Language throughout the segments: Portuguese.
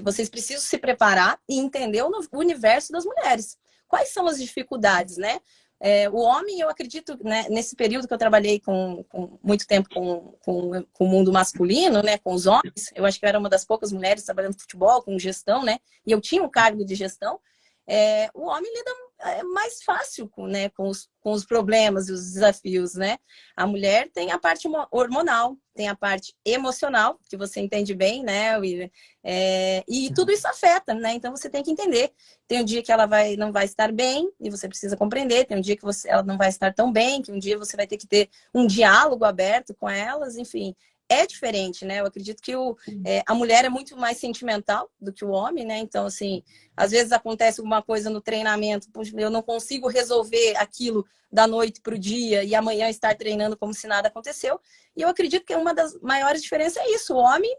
vocês precisam se preparar e entender o universo das mulheres. Quais são as dificuldades, né? O homem, eu acredito, né, nesse período que eu trabalhei com muito tempo com o mundo masculino, né, com os homens, eu acho que eu era uma das poucas mulheres trabalhando no futebol, com gestão, né, e eu tinha um cargo de gestão. O homem lida mais fácil né, com os problemas e os desafios, né? A mulher tem a parte hormonal, tem a parte emocional, que você entende bem, né? E tudo isso afeta, né? Então você tem que entender. Tem um dia que ela não vai estar bem e você precisa compreender. Tem um dia que ela não vai estar tão bem, que um dia você vai ter que ter um diálogo aberto com elas, enfim. É diferente, né? Eu acredito que a mulher é muito mais sentimental do que o homem, né? Então, assim, às vezes acontece alguma coisa no treinamento, eu não consigo resolver aquilo da noite para o dia e amanhã estar treinando como se nada aconteceu. E eu acredito que uma das maiores diferenças é isso. O homem,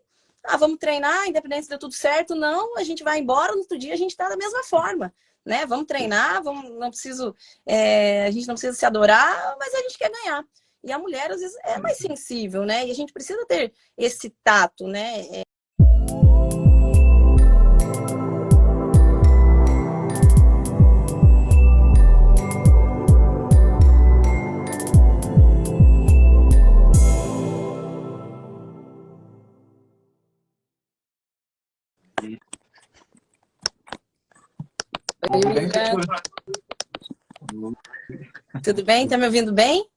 vamos treinar, independente se deu tudo certo, não, a gente vai embora, no outro dia a gente está da mesma forma, né? Vamos treinar, a gente não precisa se adorar, mas a gente quer ganhar. E a mulher, às vezes, é mais sensível, né? E a gente precisa ter esse tato, né? Oi, William. Tudo bem? Tá me ouvindo bem?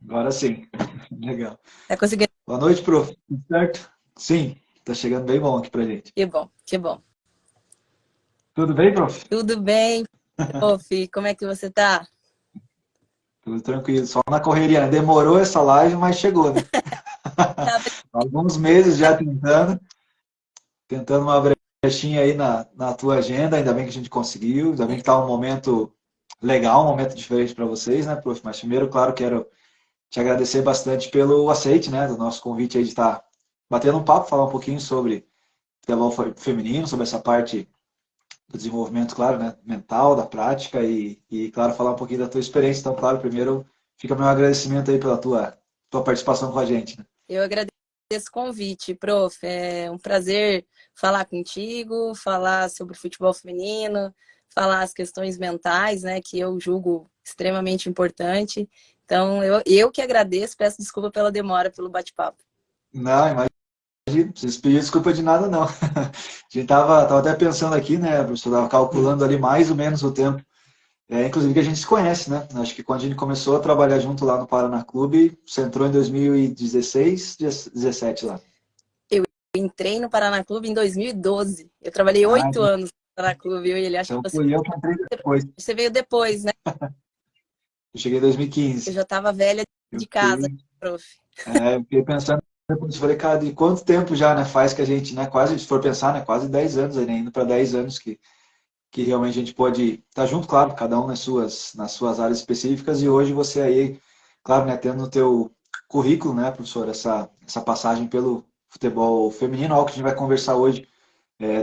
Agora sim. Legal. Tá conseguindo? Boa noite, prof. Tudo certo? Sim, tá chegando bem bom aqui pra gente. Que bom, que bom. Tudo bem, prof? Tudo bem, prof. Como é que você tá? Tudo tranquilo, só na correria, né? Demorou essa live, mas chegou, né? Alguns meses já tentando uma brechinha aí na tua agenda, ainda bem que a gente conseguiu, ainda bem que tá um momento legal, um momento diferente para vocês, né, prof? Mas primeiro, claro, quero te agradecer bastante pelo aceite, né, do nosso convite aí de estar batendo um papo, falar um pouquinho sobre futebol feminino, sobre essa parte do desenvolvimento, claro, né, mental, da prática claro, falar um pouquinho da tua experiência. Então, claro, primeiro fica meu agradecimento aí pela tua participação com a gente, né? Eu agradeço o convite, prof. É um prazer falar contigo, falar sobre futebol feminino, falar as questões mentais, né, que eu julgo extremamente importante. Então, eu que agradeço, peço desculpa pela demora, pelo bate-papo. Não, imagina, não precisa pedir desculpa de nada, não. A gente tava até pensando aqui, né, professor, tava calculando ali mais ou menos o tempo, inclusive que a gente se conhece, né? Acho que quando a gente começou a trabalhar junto lá no Paraná Clube, você entrou em 2016, 17 lá. Eu entrei no Paraná Clube em 2012. Eu trabalhei Ah, 8 anos no Paraná Clube, e ele acha que então fui eu que entrei depois. você veio depois, né? Eu cheguei em Eu 2015. já estava velha Eu de casa, fiquei, prof. eu fiquei pensando, depois eu falei, cara, de quanto tempo já, né, faz que a gente, né, quase, se for pensar, né, quase 10 anos aí, né, indo para 10 anos que realmente a gente pode estar junto, claro, cada um nas suas áreas específicas, e hoje você aí, claro, né, tendo no teu currículo, né, professor, essa passagem pelo futebol feminino, algo que a gente vai conversar hoje,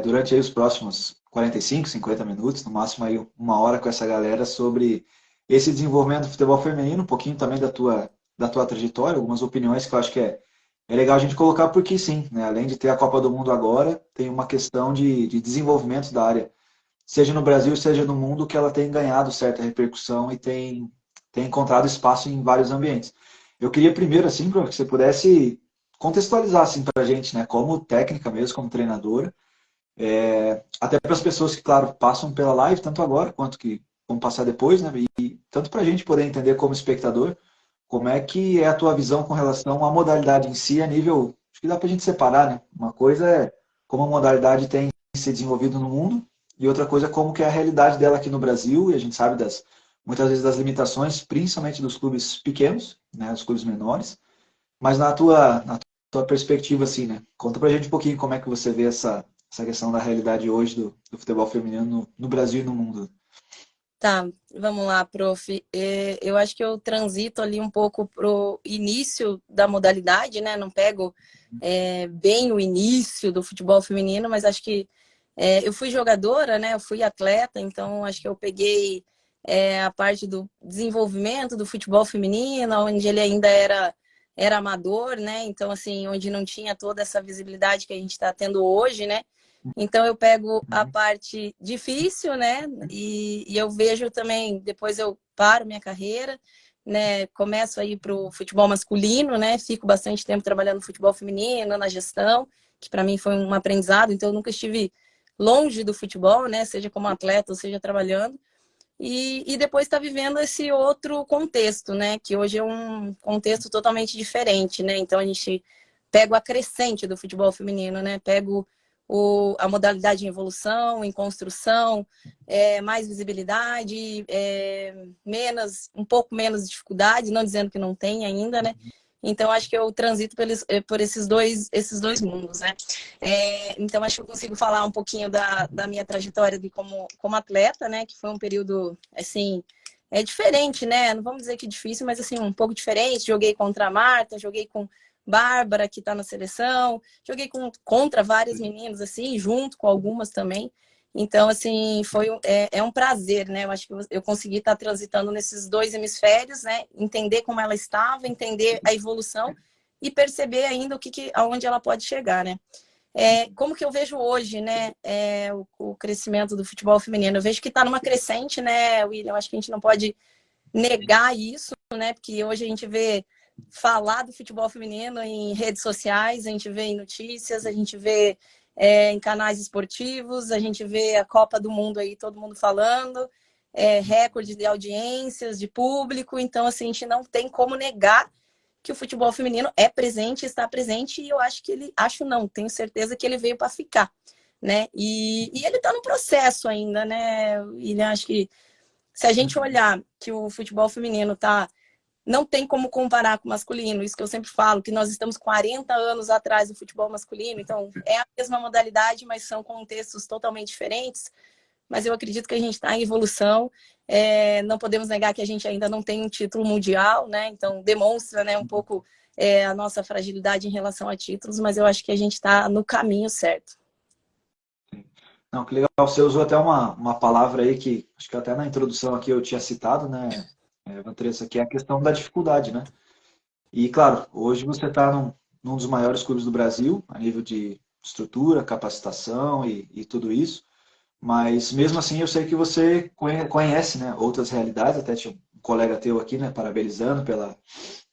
durante aí os próximos 45, 50 minutos, no máximo aí uma hora com essa galera sobre esse desenvolvimento do futebol feminino, um pouquinho também da tua trajetória, algumas opiniões que eu acho que é legal a gente colocar, porque sim, né, além de ter a Copa do Mundo agora, tem uma questão de desenvolvimento da área, seja no Brasil, seja no mundo, que ela tem ganhado certa repercussão e tem encontrado espaço em vários ambientes. Eu queria primeiro, assim, para que você pudesse contextualizar assim, para a gente, né, como técnica mesmo, como treinadora, até para as pessoas que, claro, passam pela live, tanto agora quanto que vão passar depois, né, e tanto para a gente poder entender como espectador, como é que é a tua visão com relação à modalidade em si, a nível, acho que dá para a gente separar, né, uma coisa é como a modalidade tem se desenvolvido no mundo, e outra coisa é como que é a realidade dela aqui no Brasil, e a gente sabe muitas vezes das limitações, principalmente dos clubes pequenos, né, dos clubes menores, mas na tua perspectiva, assim, né, conta pra gente um pouquinho como é que você vê essa questão da realidade hoje do futebol feminino no Brasil e no mundo. Tá, vamos lá, prof. Eu acho que eu transito ali um pouco pro início da modalidade, né? Não pego bem o início do futebol feminino, mas acho que eu fui jogadora, né? Eu fui atleta, então acho que eu peguei a parte do desenvolvimento do futebol feminino, onde ele ainda era amador, né? Então, assim, onde não tinha toda essa visibilidade que a gente está tendo hoje, né? Então eu pego a parte difícil, né? E eu vejo também, depois eu paro minha carreira, né? Começo a ir para o futebol masculino, né? Fico bastante tempo trabalhando no futebol feminino, na gestão, que para mim foi um aprendizado. Então eu nunca estive longe do futebol, né? Seja como atleta, ou seja trabalhando. E depois está vivendo esse outro contexto, né? Que hoje é um contexto totalmente diferente, né? Então a gente pega a crescente do futebol feminino, né? Pego a modalidade em evolução, em construção, mais visibilidade, um pouco menos dificuldade, não dizendo que não tem ainda, né? Então, acho que eu transito por esses dois mundos, né? Então, acho que eu consigo falar um pouquinho da minha trajetória como atleta, né? Que foi um período, assim, diferente, né? Não vamos dizer que difícil, mas, assim, um pouco diferente. Joguei contra a Marta, joguei com Bárbara, que está na seleção. Joguei contra várias meninas, assim, junto com algumas também. Então, assim, é um prazer, né? Eu acho que eu consegui estar transitando nesses dois hemisférios, né? Entender como ela estava, entender a evolução e perceber ainda aonde ela pode chegar, né? Como que eu vejo hoje, né? O crescimento do futebol feminino. Eu vejo que está numa crescente, né, William? Eu acho que a gente não pode negar isso, né? Porque hoje a gente vê falar do futebol feminino em redes sociais, a gente vê em notícias, a gente vê em canais esportivos, a gente vê a Copa do Mundo aí, todo mundo falando, recorde de audiências, de público. Então, assim, a gente não tem como negar que o futebol feminino é presente, está presente, e eu acho que tenho certeza que ele veio para ficar, né? E ele está no processo ainda, né? E acho que se a gente olhar que o futebol feminino não tem como comparar com o masculino, isso que eu sempre falo, que nós estamos 40 anos atrás do futebol masculino, então é a mesma modalidade, mas são contextos totalmente diferentes, mas eu acredito que a gente está em evolução, não podemos negar que a gente ainda não tem um título mundial, né? Então demonstra, né, um pouco a nossa fragilidade em relação a títulos, mas eu acho que a gente está no caminho certo. Não, que legal. Você usou até uma palavra aí que acho que até na introdução aqui eu tinha citado, né, Vantressa, que é a questão da dificuldade, né? E, claro, hoje você está num dos maiores clubes do Brasil, a nível de estrutura, capacitação e tudo isso, mas mesmo assim eu sei que você conhece, né, outras realidades, até tinha um colega teu aqui, né, parabenizando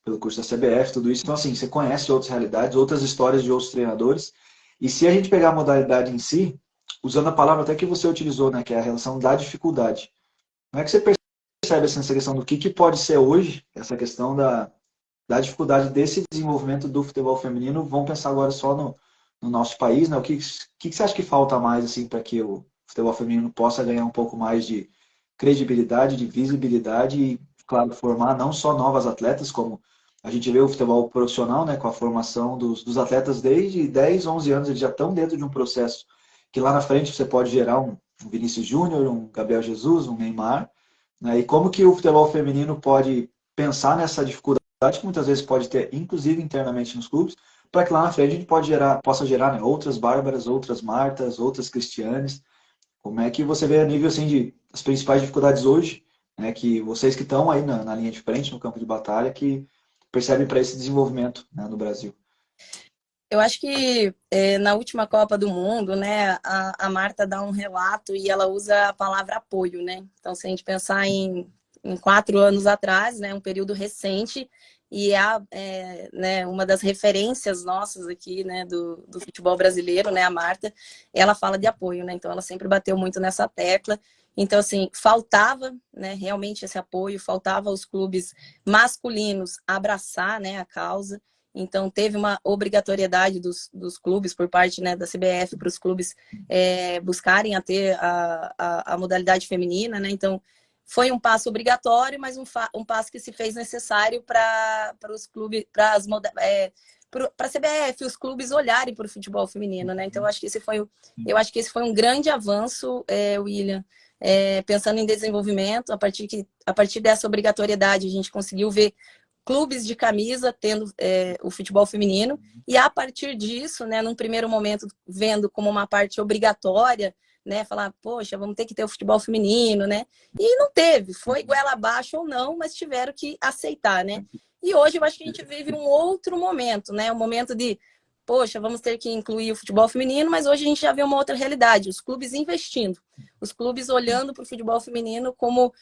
pelo curso da CBF, tudo isso. Então, assim, você conhece outras realidades, outras histórias de outros treinadores, e se a gente pegar a modalidade em si, usando a palavra até que você utilizou, né, que é a relação da dificuldade, como é que você percebe assim, essa questão do que pode ser hoje, essa questão da dificuldade desse desenvolvimento do futebol feminino? Vamos pensar agora só no nosso país, né? O que você acha que falta mais assim para que o futebol feminino possa ganhar um pouco mais de credibilidade, de visibilidade e, claro, formar não só novas atletas, como a gente vê o futebol profissional, né, com a formação dos atletas desde 10, 11 anos, eles já estão dentro de um processo que lá na frente você pode gerar um Vinícius Júnior, um Gabriel Jesus, um Neymar, né? E como que o futebol feminino pode pensar nessa dificuldade que muitas vezes pode ter, inclusive internamente nos clubes, para que lá na frente a gente possa gerar, né, outras Bárbaras, outras Martas, outras Cristianes. Como é que você vê a nível assim, de as principais dificuldades hoje, né, que vocês que estão aí na linha de frente, no campo de batalha, que percebem para esse desenvolvimento, né, no Brasil? Eu acho que na última Copa do Mundo, né, a Marta dá um relato e ela usa a palavra apoio, né? Então, se a gente pensar em 4 anos atrás, né, um período recente, e né, uma das referências nossas aqui, né, do futebol brasileiro, né, a Marta, ela fala de apoio, né? Então, ela sempre bateu muito nessa tecla. Então, assim, faltava, né, realmente esse apoio, faltava os clubes masculinos abraçar, né, a causa. Então, teve uma obrigatoriedade dos clubes, por parte, né, da CBF, para os clubes buscarem a ter a modalidade feminina, né? Então, foi um passo obrigatório, mas um passo que se fez necessário para os clubes, para a CBF, os clubes olharem para o futebol feminino, né? Então, eu acho que esse foi um grande avanço, William, pensando em desenvolvimento. A partir dessa obrigatoriedade, a gente conseguiu ver clubes de camisa tendo o futebol feminino, e a partir disso, né, num primeiro momento, vendo como uma parte obrigatória, né, falar, poxa, vamos ter que ter o futebol feminino, né, e não teve, foi goela abaixo ou não, mas tiveram que aceitar, né, e hoje eu acho que a gente vive um outro momento, né, um momento de, poxa, vamos ter que incluir o futebol feminino, mas hoje a gente já vê uma outra realidade, os clubes investindo, os clubes olhando para o futebol feminino como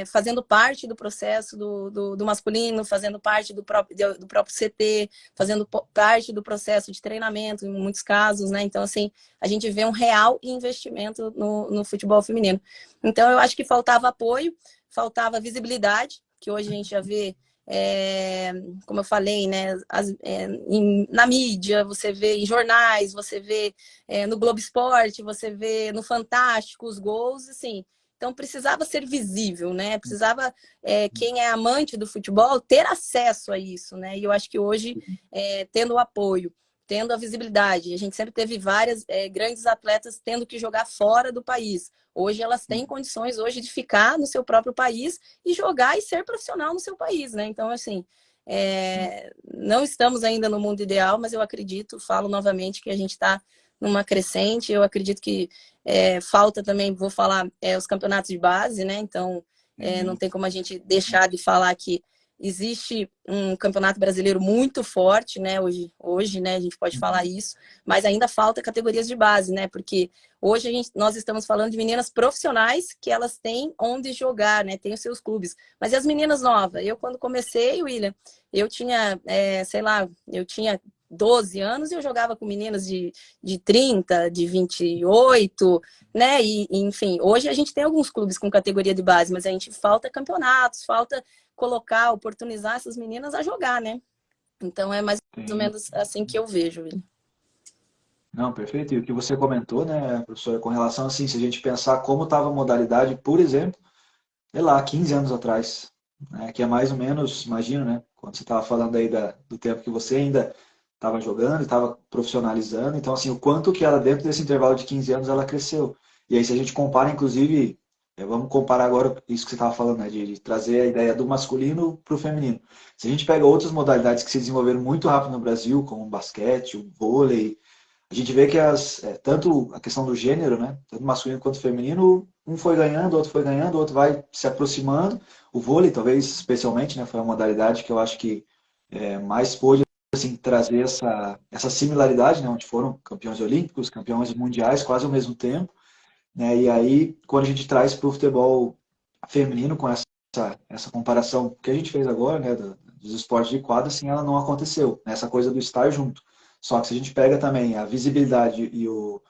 fazendo parte do processo do masculino, fazendo parte do próprio CT, fazendo parte do processo de treinamento, em muitos casos, né? Então, assim, a gente vê um real investimento no futebol feminino. Então, eu acho que faltava apoio, faltava visibilidade, que hoje a gente já vê, como eu falei, né, na mídia, você vê em jornais, você vê no Globo Esporte, você vê no Fantástico os gols, assim. Então precisava ser visível, né? Precisava quem é amante do futebol ter acesso a isso, né? E eu acho que hoje, tendo o apoio, tendo a visibilidade, a gente sempre teve várias grandes atletas tendo que jogar fora do país. Hoje elas têm condições hoje de ficar no seu próprio país e jogar e ser profissional no seu país, né? Então, assim, não estamos ainda no mundo ideal, mas eu acredito, falo novamente, que a gente está numa crescente. Eu acredito que falta também, vou falar, os campeonatos de base, né? Então, não tem como a gente deixar de falar que existe um campeonato brasileiro muito forte, né? Hoje, né, a gente pode falar isso, mas ainda falta categorias de base, né? Porque hoje nós estamos falando de meninas profissionais que elas têm onde jogar, né? Tem os seus clubes. Mas e as meninas novas? Eu, quando comecei, William, eu tinha, sei lá, eu tinha 12 anos e eu jogava com meninas de 30, de 28, né? E, enfim, hoje a gente tem alguns clubes com categoria de base, mas a gente falta campeonatos, falta colocar, oportunizar essas meninas a jogar, né? Então é mais ou Sim. menos assim que eu vejo, William. Não, perfeito. E o que você comentou, né, professora, com relação assim, se a gente pensar como estava a modalidade, por exemplo, sei lá, 15 anos atrás, né, que é mais ou menos, imagino, né, quando você estava falando aí do tempo que você ainda estava jogando, estava profissionalizando, então assim, o quanto que ela dentro desse intervalo de 15 anos ela cresceu. E aí se a gente compara, inclusive, vamos comparar agora isso que você estava falando, né, de trazer a ideia do masculino para o feminino. Se a gente pega outras modalidades que se desenvolveram muito rápido no Brasil, como o basquete, o vôlei, a gente vê que tanto a questão do gênero, né, tanto masculino quanto feminino, um foi ganhando, o outro vai se aproximando. O vôlei, talvez, especialmente, né, foi a modalidade que eu acho que mais pôde assim, trazer essa similaridade, né, onde foram campeões olímpicos, campeões mundiais quase ao mesmo tempo. Né, e aí, quando a gente traz para o futebol feminino com essa comparação que a gente fez agora, né, dos esportes de quadra, assim, ela não aconteceu, né, essa coisa do estar junto. Só que se a gente pega também a visibilidade e eu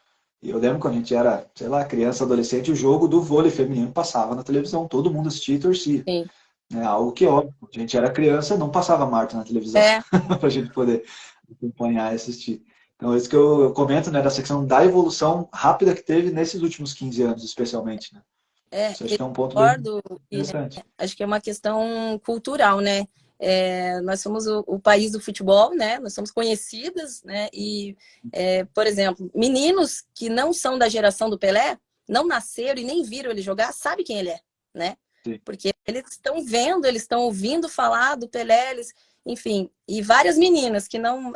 lembro quando a gente era, sei lá, criança, adolescente, o jogo do vôlei feminino passava na televisão, todo mundo assistia e torcia. Sim. Né, algo que, óbvio, a gente era criança, não passava Marta na televisão É, para a gente poder acompanhar e assistir. Então, é isso que eu comento, né, da secção da evolução rápida que teve nesses últimos 15 anos, especialmente, né? Isso acho eu que é um ponto bem concordo, William. interessante. Acho que é uma questão cultural, né? Nós somos o país do futebol, né? Nós somos conhecidas, né? E, por exemplo, meninos que não são da geração do Pelé, não nasceram e nem viram ele jogar, sabe quem ele é, né? Sim. Porque eles estão vendo, eles estão ouvindo falar do Pelé, enfim, e várias meninas que não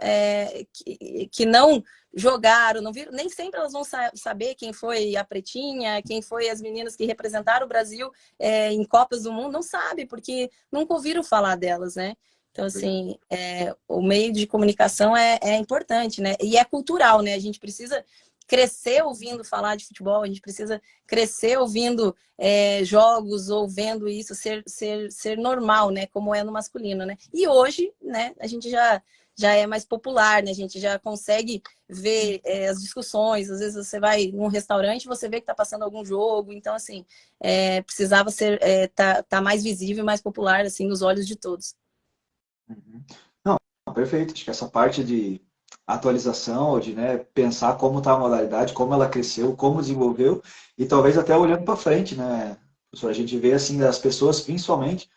jogaram, não viram, nem sempre elas vão saber quem foi a Pretinha, quem foi as meninas que representaram o Brasil em Copas do Mundo, não sabe, porque nunca ouviram falar delas, né? Então, assim, o meio de comunicação é importante, né? E é cultural, né? A gente precisa crescer ouvindo falar de futebol, a gente precisa crescer ouvindo jogos ou vendo isso ser normal, né? Como é no masculino, né? E hoje, né, a gente já é mais popular, né? A gente já consegue ver as discussões. Às vezes você vai num restaurante, você vê que está passando algum jogo. Então, assim, precisava tá mais visível, mais popular, assim, nos olhos de todos. Uhum. Não, perfeito. Acho que essa parte de atualização, ou de, né, pensar como está a modalidade, como ela cresceu, como desenvolveu, e talvez até olhando para frente, né, professor? A gente vê assim as pessoas, principalmente,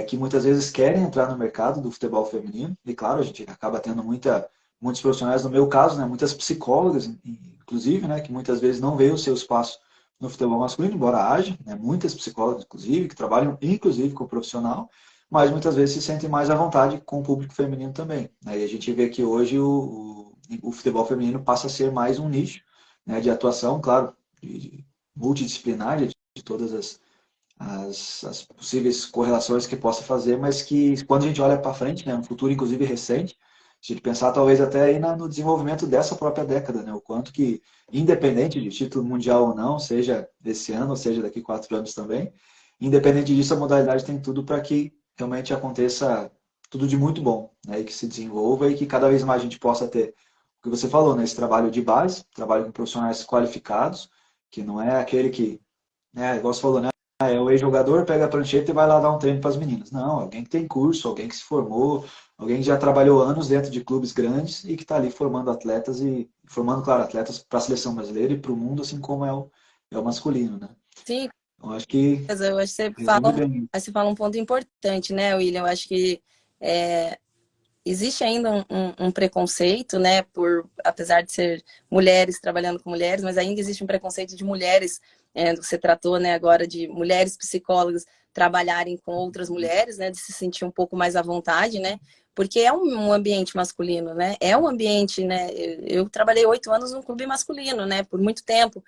que muitas vezes querem entrar no mercado do futebol feminino, e claro, a gente acaba tendo muitos profissionais, no meu caso, né, muitas psicólogas, inclusive, né, que muitas vezes não veem o seu espaço no futebol masculino, embora haja, né, muitas psicólogas, inclusive, que trabalham, inclusive, com o profissional, mas muitas vezes se sentem mais à vontade com o público feminino também. Né, e a gente vê que hoje o futebol feminino passa a ser mais um nicho, né, de atuação, claro, de multidisciplinar, de todas as possíveis correlações que possa fazer, mas que quando a gente olha para frente, né, no futuro inclusive recente, a gente pensar talvez até aí no desenvolvimento dessa própria década, né? O quanto que, independente de título mundial ou não, seja desse ano, ou seja daqui 4 anos também, independente disso, a modalidade tem tudo para que realmente aconteça tudo de muito bom, né? E que se desenvolva e que cada vez mais a gente possa ter o que você falou, né? Esse trabalho de base, trabalho com profissionais qualificados, que não é aquele que, né, igual você falou, né? É o ex-jogador, pega a prancheta e vai lá dar um treino para as meninas. Não, alguém que tem curso, alguém que se formou, alguém que já trabalhou anos dentro de clubes grandes e que está ali formando atletas e formando, claro, atletas para a seleção brasileira e para o mundo, assim como é o masculino, né? Sim, Eu acho que eu acho que resume bem. você fala um ponto importante, né, William? Eu acho que é, existe ainda um preconceito, né, apesar de ser mulheres trabalhando com mulheres, mas ainda existe um preconceito de mulheres, você tratou, né, agora de mulheres psicólogas trabalharem com outras mulheres, né, de se sentir um pouco mais à vontade, né, porque é um ambiente masculino, né, é um ambiente, né, eu trabalhei 8 anos num clube masculino, né, por muito tempo.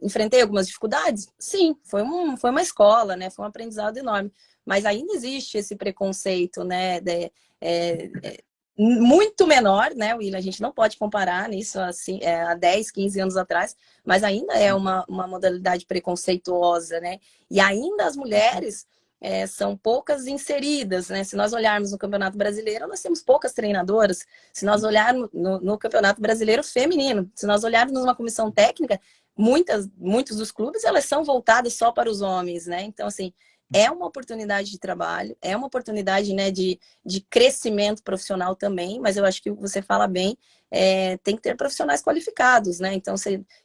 Enfrentei algumas dificuldades? Sim, foi uma escola, né, foi um aprendizado enorme, mas ainda existe esse preconceito, né, é, é, muito menor, né, William? A gente não pode comparar nisso assim, há 10, 15 anos atrás, mas ainda é uma modalidade preconceituosa, né? E ainda as mulheres são poucas inseridas, né? Se nós olharmos no Campeonato Brasileiro, nós temos poucas treinadoras. Se nós olharmos no Campeonato Brasileiro feminino, se nós olharmos numa comissão técnica, muitos dos clubes, elas são voltadas só para os homens, né? Então, assim, é uma oportunidade de trabalho, é uma oportunidade, né, de crescimento profissional também, mas eu acho que você fala bem, tem que ter profissionais qualificados, né? Então,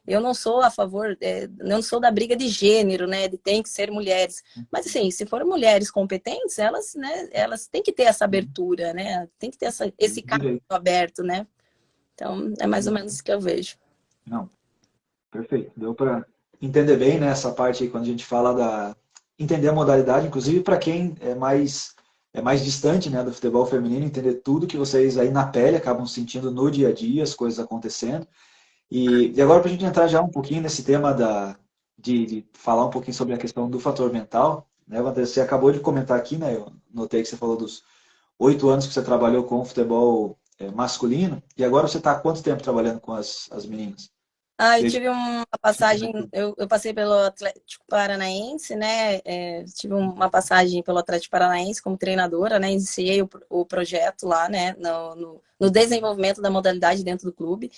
eu não sou a favor, não sou da briga de gênero, né? De tem que ser mulheres. Mas, assim, se forem mulheres competentes, elas, né, elas têm que ter essa abertura, né? Tem que ter esse caminho Direito. aberto, né? Então, é mais ou menos isso que eu vejo. Não, perfeito. Deu para entender bem, né, essa parte aí quando a gente fala entender a modalidade, inclusive para quem é mais distante, né, do futebol feminino, entender tudo que vocês aí na pele acabam sentindo no dia a dia, as coisas acontecendo. E agora para a gente entrar já um pouquinho nesse tema de falar um pouquinho sobre a questão do fator mental, né, Wander, você acabou de comentar aqui, né, eu notei que você falou dos 8 anos que você trabalhou com o futebol masculino, e agora você está há quanto tempo trabalhando com as meninas? Eu Desde tive uma que você passagem, começou. eu passei pelo Atlético Paranaense, né? Tive uma passagem pelo Atlético Paranaense como treinadora, né? Iniciei o projeto lá, né? No desenvolvimento da modalidade dentro do clube.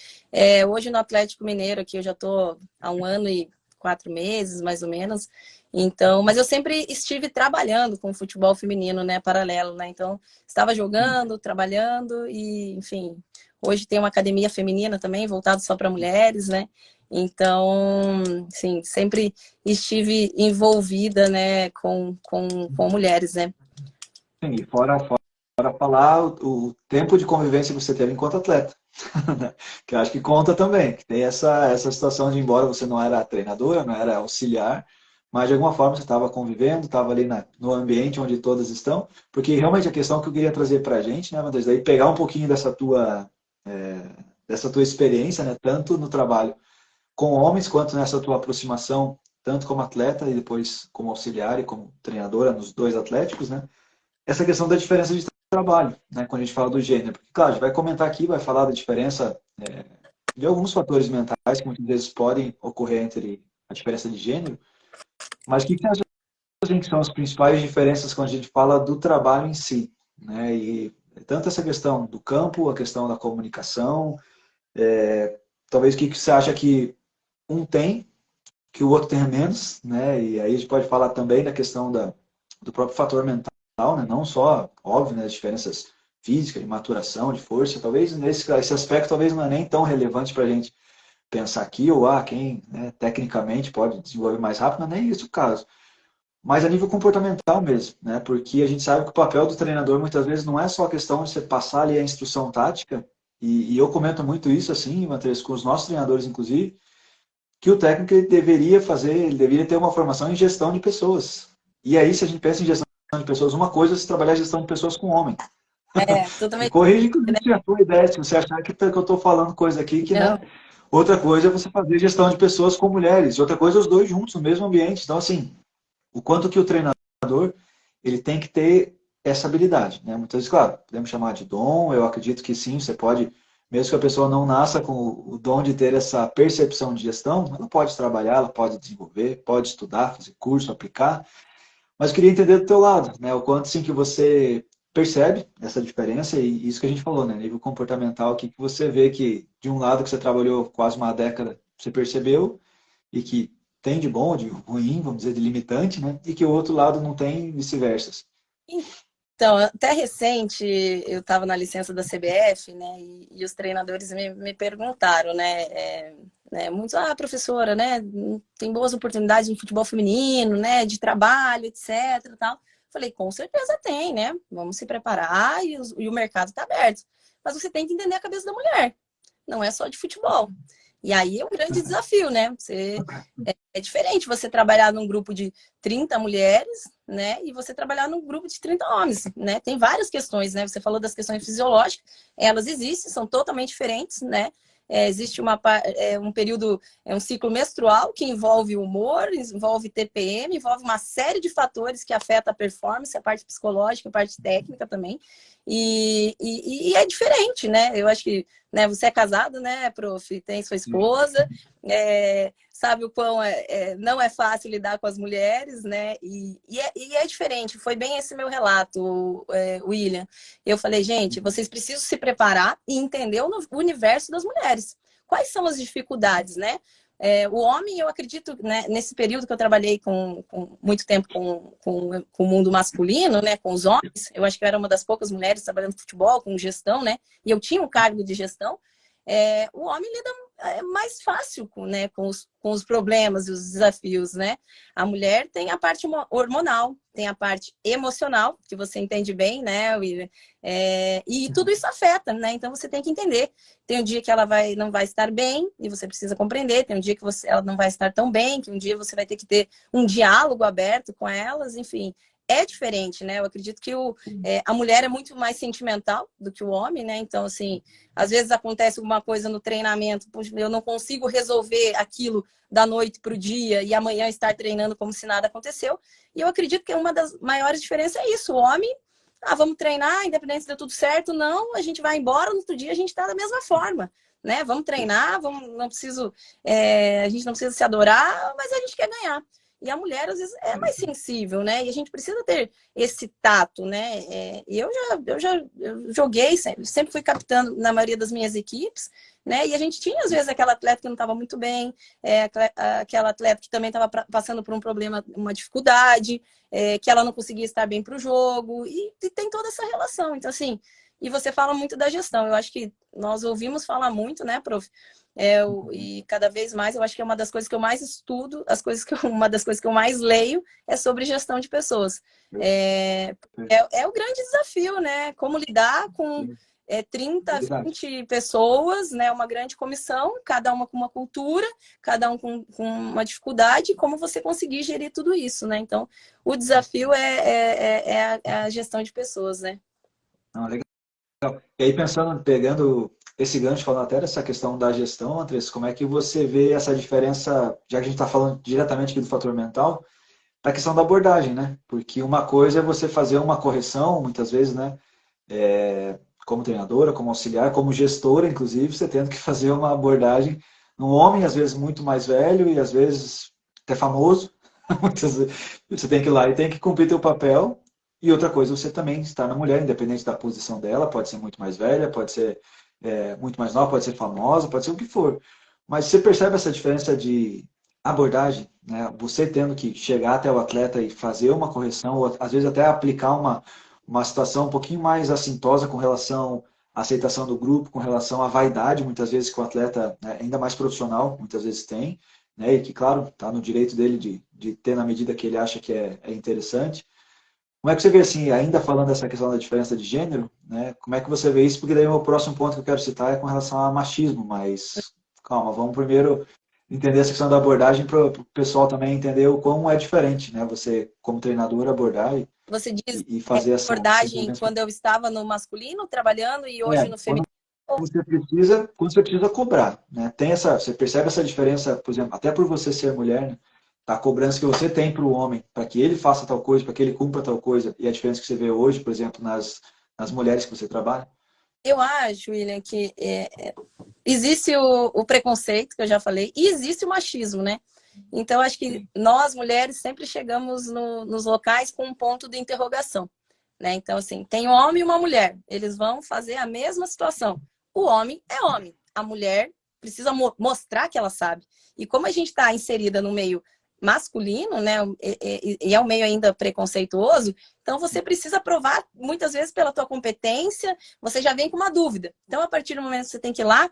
Hoje no Atlético Mineiro, aqui eu já estou há 1 ano e 4 meses, mais ou menos. Então, mas eu sempre estive trabalhando com futebol feminino, né? Paralelo, né? Então, estava jogando, trabalhando e, enfim, hoje tem uma academia feminina também, voltada só para mulheres, né? Então, sim, sempre estive envolvida, né, com mulheres, né? Sim, e fora falar o tempo de convivência que você teve enquanto atleta, né? Que eu acho que conta também, que tem essa situação de, embora você não era treinadora, não era auxiliar, mas de alguma forma você estava convivendo, estava ali no ambiente onde todas estão, porque realmente a questão que eu queria trazer para a gente, né, Matheus, daí pegar um pouquinho dessa tua experiência, né, tanto no trabalho com homens, quanto nessa tua aproximação, tanto como atleta e depois como auxiliar e como treinadora nos dois atléticos, né? Essa questão da diferença de trabalho, né? Quando a gente fala do gênero. Porque, claro, a gente vai comentar aqui, vai falar da diferença de alguns fatores mentais que muitas vezes podem ocorrer entre a diferença de gênero, mas o que você acha que são as principais diferenças quando a gente fala do trabalho em si, né? E tanto essa questão do campo, a questão da comunicação, talvez o que você acha que um tem que o outro tenha menos, né? E aí a gente pode falar também da questão do próprio fator mental, né? Não só, óbvio, né, as diferenças físicas, de maturação, de força, talvez esse aspecto talvez não é nem tão relevante para a gente pensar aqui, ou quem, né, tecnicamente pode desenvolver mais rápido, não é nem esse o caso. Mas a nível comportamental mesmo, né? Porque a gente sabe que o papel do treinador muitas vezes não é só a questão de você passar ali a instrução tática, e eu comento muito isso assim, Matheus, com os nossos treinadores, inclusive, que o técnico ele deveria fazer, ele deveria ter uma formação em gestão de pessoas. E aí, se a gente pensa em gestão de pessoas, uma coisa é se trabalhar a gestão de pessoas com homem. Me Totalmente. corrija se a tua ideia, se você achar que eu estou falando coisa aqui que, Não, né? Outra coisa é você fazer gestão de pessoas com mulheres. E outra coisa é os dois juntos, no mesmo ambiente. Então, assim, o quanto que o treinador ele tem que ter essa habilidade, né? Muitas vezes, claro, podemos chamar de dom, eu acredito que sim, você pode, mesmo que a pessoa não nasça com o dom de ter essa percepção de gestão, ela pode trabalhar, ela pode desenvolver, pode estudar, fazer curso, aplicar, mas eu queria entender do teu lado, né? O quanto sim que você percebe essa diferença e isso que a gente falou, né? Nível comportamental, o que que você vê que de um lado que você trabalhou quase uma década, você percebeu e que tem de bom, de ruim, vamos dizer, de limitante, né? E que o outro lado não tem, vice-versa. Então, até recente, eu estava na licença da CBF, né, e os treinadores me perguntaram, muitos, professora, né, tem boas oportunidades em futebol feminino, né, de trabalho, etc, tal. Falei, com certeza tem, né, vamos se preparar e o mercado está aberto. Mas você tem que entender a cabeça da mulher, não é só de futebol. E aí é um grande desafio, né, é diferente você trabalhar num grupo de 30 mulheres, né? E você trabalhar num grupo de 30 homens, né? Tem várias questões, né? Você falou das questões fisiológicas, elas existem, são totalmente diferentes, né? Existe um período, um ciclo menstrual que envolve humor, envolve TPM, envolve uma série de fatores que afetam a performance, a parte psicológica, a parte técnica também. E é diferente, né? Eu acho que, né, você é casado, né, prof? Tem sua esposa, sabe o quão não é fácil lidar com as mulheres, né? E é diferente. Foi bem esse meu relato, William. Eu falei, gente, vocês precisam se preparar e entender o universo das mulheres. Quais são as dificuldades, né? O homem, eu acredito, né, nesse período que eu trabalhei com muito tempo com o mundo masculino, né, com os homens, eu acho que eu era uma das poucas mulheres trabalhando com futebol, com gestão, né? E eu tinha um cargo de gestão. O homem lida mais fácil né, com os problemas e os desafios, né? A mulher tem a parte hormonal, tem a parte emocional, que você entende bem, né, William? E tudo isso afeta, né? Então você tem que entender. Tem um dia que ela não vai estar bem e você precisa compreender. Tem um dia que ela não vai estar tão bem, que um dia você vai ter que ter um diálogo aberto com elas, enfim. É diferente, né? Eu acredito que a mulher é muito mais sentimental do que o homem, né? Então, assim, às vezes acontece alguma coisa no treinamento, eu não consigo resolver aquilo da noite para o dia e amanhã estar treinando como se nada aconteceu. E eu acredito que uma das maiores diferenças é isso. O homem, vamos treinar, independente se deu tudo certo, não, a gente vai embora, no outro dia a gente está da mesma forma. Né? Vamos treinar, a gente não precisa se adorar, mas a gente quer ganhar. E a mulher, às vezes, é mais sensível, né? E a gente precisa ter esse tato, né? Eu joguei, sempre fui capitã na maioria das minhas equipes, né? E a gente tinha, às vezes, aquela atleta que não estava muito bem, aquela atleta que também estava passando por um problema, uma dificuldade, que ela não conseguia estar bem para o jogo, e tem toda essa relação. Então, assim, e você fala muito da gestão. Eu acho que nós ouvimos falar muito, né, prof? E cada vez mais, eu acho que é uma das coisas que eu mais estudo, uma das coisas que eu mais leio é sobre gestão de pessoas. É o grande desafio, né? Como lidar com 30, 20 pessoas, né? Uma grande comissão, cada uma com uma cultura, cada um com uma dificuldade, e como você conseguir gerir tudo isso, né? Então, o desafio é a gestão de pessoas, né? Não, legal. E aí, pensando, pegando esse gancho, falando até dessa questão da gestão, Andrés, como é que você vê essa diferença, já que a gente está falando diretamente aqui do fator mental, da questão da abordagem, né? Porque uma coisa é você fazer uma correção, muitas vezes, né? Como treinadora, como auxiliar, como gestora, inclusive, você tendo que fazer uma abordagem num homem, às vezes, muito mais velho e, às vezes, até famoso. Muitas vezes, você tem que ir lá e tem que cumprir teu papel. E outra coisa, você também está na mulher, independente da posição dela, pode ser muito mais velha, pode ser muito mais nova, pode ser famosa, pode ser o que for. Mas você percebe essa diferença de abordagem, né? Você tendo que chegar até o atleta e fazer uma correção, ou às vezes até aplicar uma situação um pouquinho mais assintosa com relação à aceitação do grupo, com relação à vaidade, muitas vezes que o atleta, né, ainda mais profissional, muitas vezes tem, né? E que, claro, está no direito dele de ter na medida que ele acha que é interessante. Como é que você vê, assim, ainda falando dessa questão da diferença de gênero, né? Como é que você vê isso? Porque daí o meu próximo ponto que eu quero citar é com relação a machismo, mas calma, vamos primeiro entender essa questão da abordagem para o pessoal também entender o quão é diferente, né? Você, como treinador, abordar Você diz e fazer essa abordagem quando eu estava no masculino trabalhando e hoje no quando feminino? quando você precisa cobrar, né? Tem essa, você percebe essa diferença, por exemplo, até por você ser mulher, né? a cobrança que você tem para o homem, para que ele faça tal coisa, para que ele cumpra tal coisa, e a diferença que você vê hoje, por exemplo, nas mulheres que você trabalha? Eu acho, William, que existe o preconceito, que eu já falei, e existe o machismo, né? Então, acho que Sim. nós, mulheres, sempre chegamos nos locais com um ponto de interrogação, né? Então, assim, tem um homem e uma mulher. Eles vão fazer a mesma situação. O homem é homem. A mulher precisa mostrar que ela sabe. E como a gente está inserida no meio masculino, né? E é um meio ainda preconceituoso, então você precisa provar muitas vezes pela tua competência, você já vem com uma dúvida. Então, a partir do momento que você tem que ir lá,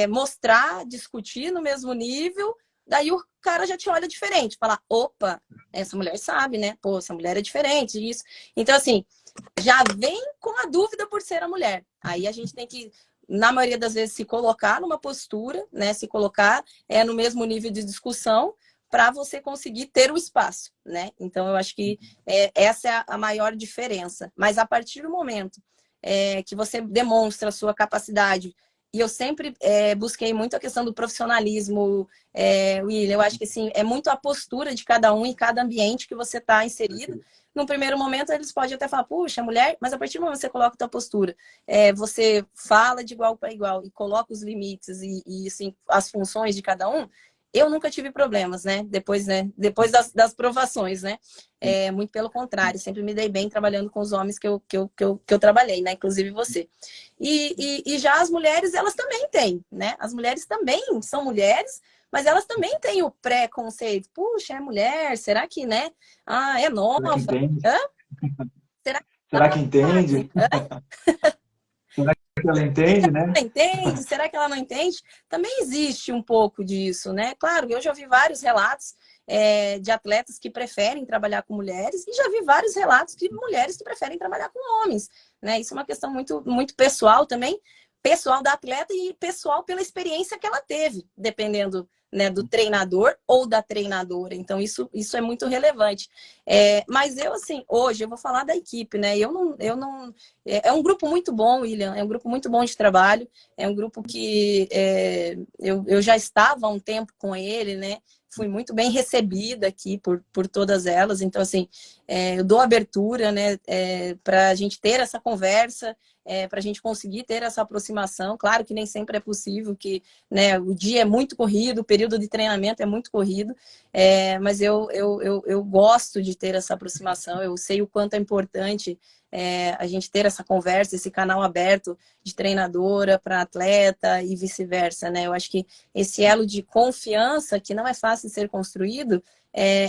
mostrar, discutir no mesmo nível, daí o cara já te olha diferente, fala, opa, essa mulher sabe, né? Pô, essa mulher é diferente, isso. Então, assim, já vem com a dúvida por ser a mulher. Aí a gente tem que, na maioria das vezes, se colocar numa postura, né? Se colocar no mesmo nível de discussão para você conseguir ter o espaço, né? Então, eu acho que essa é a maior diferença. Mas a partir do momento que você demonstra a sua capacidade, e eu sempre busquei muito a questão do profissionalismo, William, eu acho que assim, é muito a postura de cada um em cada ambiente que você está inserido. No primeiro momento, eles podem até falar, puxa, mulher, mas a partir do momento que você coloca a tua postura, você fala de igual para igual e coloca os limites e assim, as funções de cada um, eu nunca tive problemas, né? Depois das provações, né? Muito pelo contrário, sempre me dei bem trabalhando com os homens que eu trabalhei, né? Inclusive você. E já as mulheres, elas também têm, né? As mulheres também são mulheres, mas elas também têm o preconceito. Puxa, é mulher, será que, né? Ah, é Será que nova. entende? Hã? Será que Será que entende? sabe? Hã? Será que ela entende, né? Ela entende? Será que ela não entende? Também existe um pouco disso, né? Claro, eu já vi vários relatos de atletas que preferem trabalhar com mulheres e já vi vários relatos de mulheres que preferem trabalhar com homens, né? Isso é uma questão muito, muito pessoal também, pessoal da atleta e pessoal pela experiência que ela teve, dependendo, né, do treinador ou da treinadora. Então, isso é muito relevante. Mas eu, assim, hoje eu vou falar da equipe, né? Eu não é um grupo muito bom, William, é um grupo muito bom de trabalho, é um grupo que eu já estava há um tempo com ele, né? Fui muito bem recebida aqui por todas elas, então, assim, eu dou abertura, né, para a gente ter essa conversa, para a gente conseguir ter essa aproximação. Claro que nem sempre é possível, que, né, o dia é muito corrido, o período de treinamento é muito corrido, mas eu gosto de ter essa aproximação, eu sei o quanto é importante a gente ter essa conversa, esse canal aberto de treinadora para atleta e vice-versa, né? Eu acho que esse elo de confiança, que não é fácil de ser construído,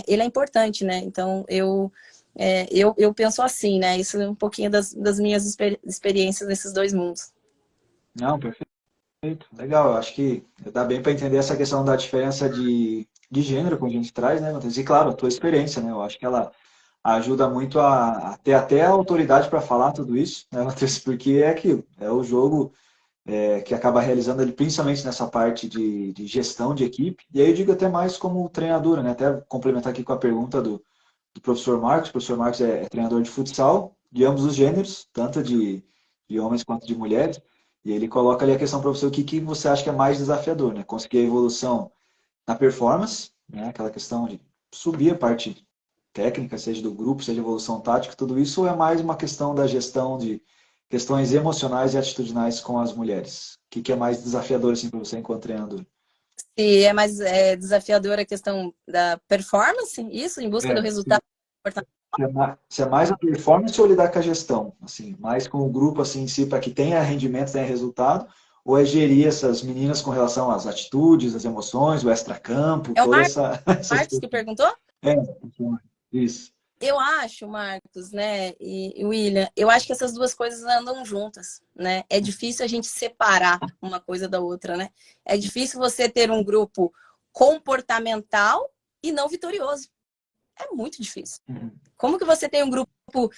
ele é importante, né? Então, eu penso assim, né? Isso é um pouquinho das minhas experiências nesses dois mundos. Não, perfeito. Legal, eu acho que dá bem para entender essa questão da diferença de gênero que a gente traz, né, Matheus? E claro, a tua experiência, né? Eu acho que ela ajuda muito a ter até a autoridade para falar tudo isso, né, Matheus? Porque é aquilo, é o jogo que acaba realizando ele principalmente nessa parte de gestão de equipe. E aí eu digo até mais como treinadora, né? Até complementar aqui com a pergunta do professor Marcos. O professor Marcos é treinador de futsal, de ambos os gêneros, tanto de homens quanto de mulheres. E ele coloca ali a questão para você, o que você acha que é mais desafiador, né? Conseguir a evolução na performance, né? Aquela questão de subir a parte técnica, seja do grupo, seja evolução tática, tudo isso, ou é mais uma questão da gestão de questões emocionais e atitudinais com as mulheres? O que é mais desafiador assim para você enquanto treinador? Se é mais desafiadora a questão da performance, isso, em busca do Se resultado. se é mais a performance ou lidar com a gestão? Assim, mais com o grupo assim, em si, para que tenha rendimento, tenha resultado? Ou é gerir essas meninas com relação às atitudes, às emoções, o extracampo, É o toda essas Marcos que questões? perguntou? É, isso. Eu acho, Marcos, né, e William, eu acho que essas duas coisas andam juntas, né? É difícil a gente separar uma coisa da outra, né? É difícil você ter um grupo comportamental e não vitorioso. É muito difícil. Uhum. Como que você tem um grupo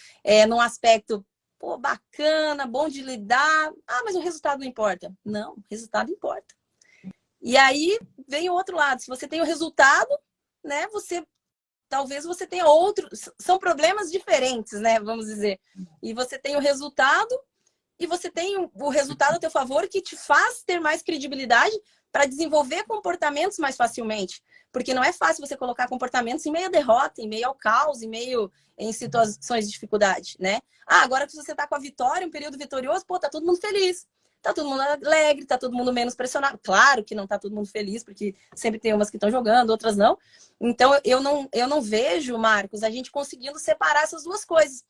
num aspecto, pô, bacana, bom de lidar, mas o resultado não importa? Não, o resultado importa. E aí vem o outro lado. Se você tem o resultado, né, talvez você tenha outros, são problemas diferentes, né? Vamos dizer. E você tem o resultado, e você tem o resultado a teu favor que te faz ter mais credibilidade para desenvolver comportamentos mais facilmente. Porque não é fácil você colocar comportamentos em meio à derrota, em meio ao caos, em situações de dificuldade, né? Ah, agora que você está com a vitória, um período vitorioso, pô, tá todo mundo feliz. Tá todo mundo alegre, tá todo mundo menos pressionado. Claro que não tá todo mundo feliz, porque sempre tem umas que estão jogando, outras não. Então, eu não vejo, Marcos, a gente conseguindo separar essas duas coisas.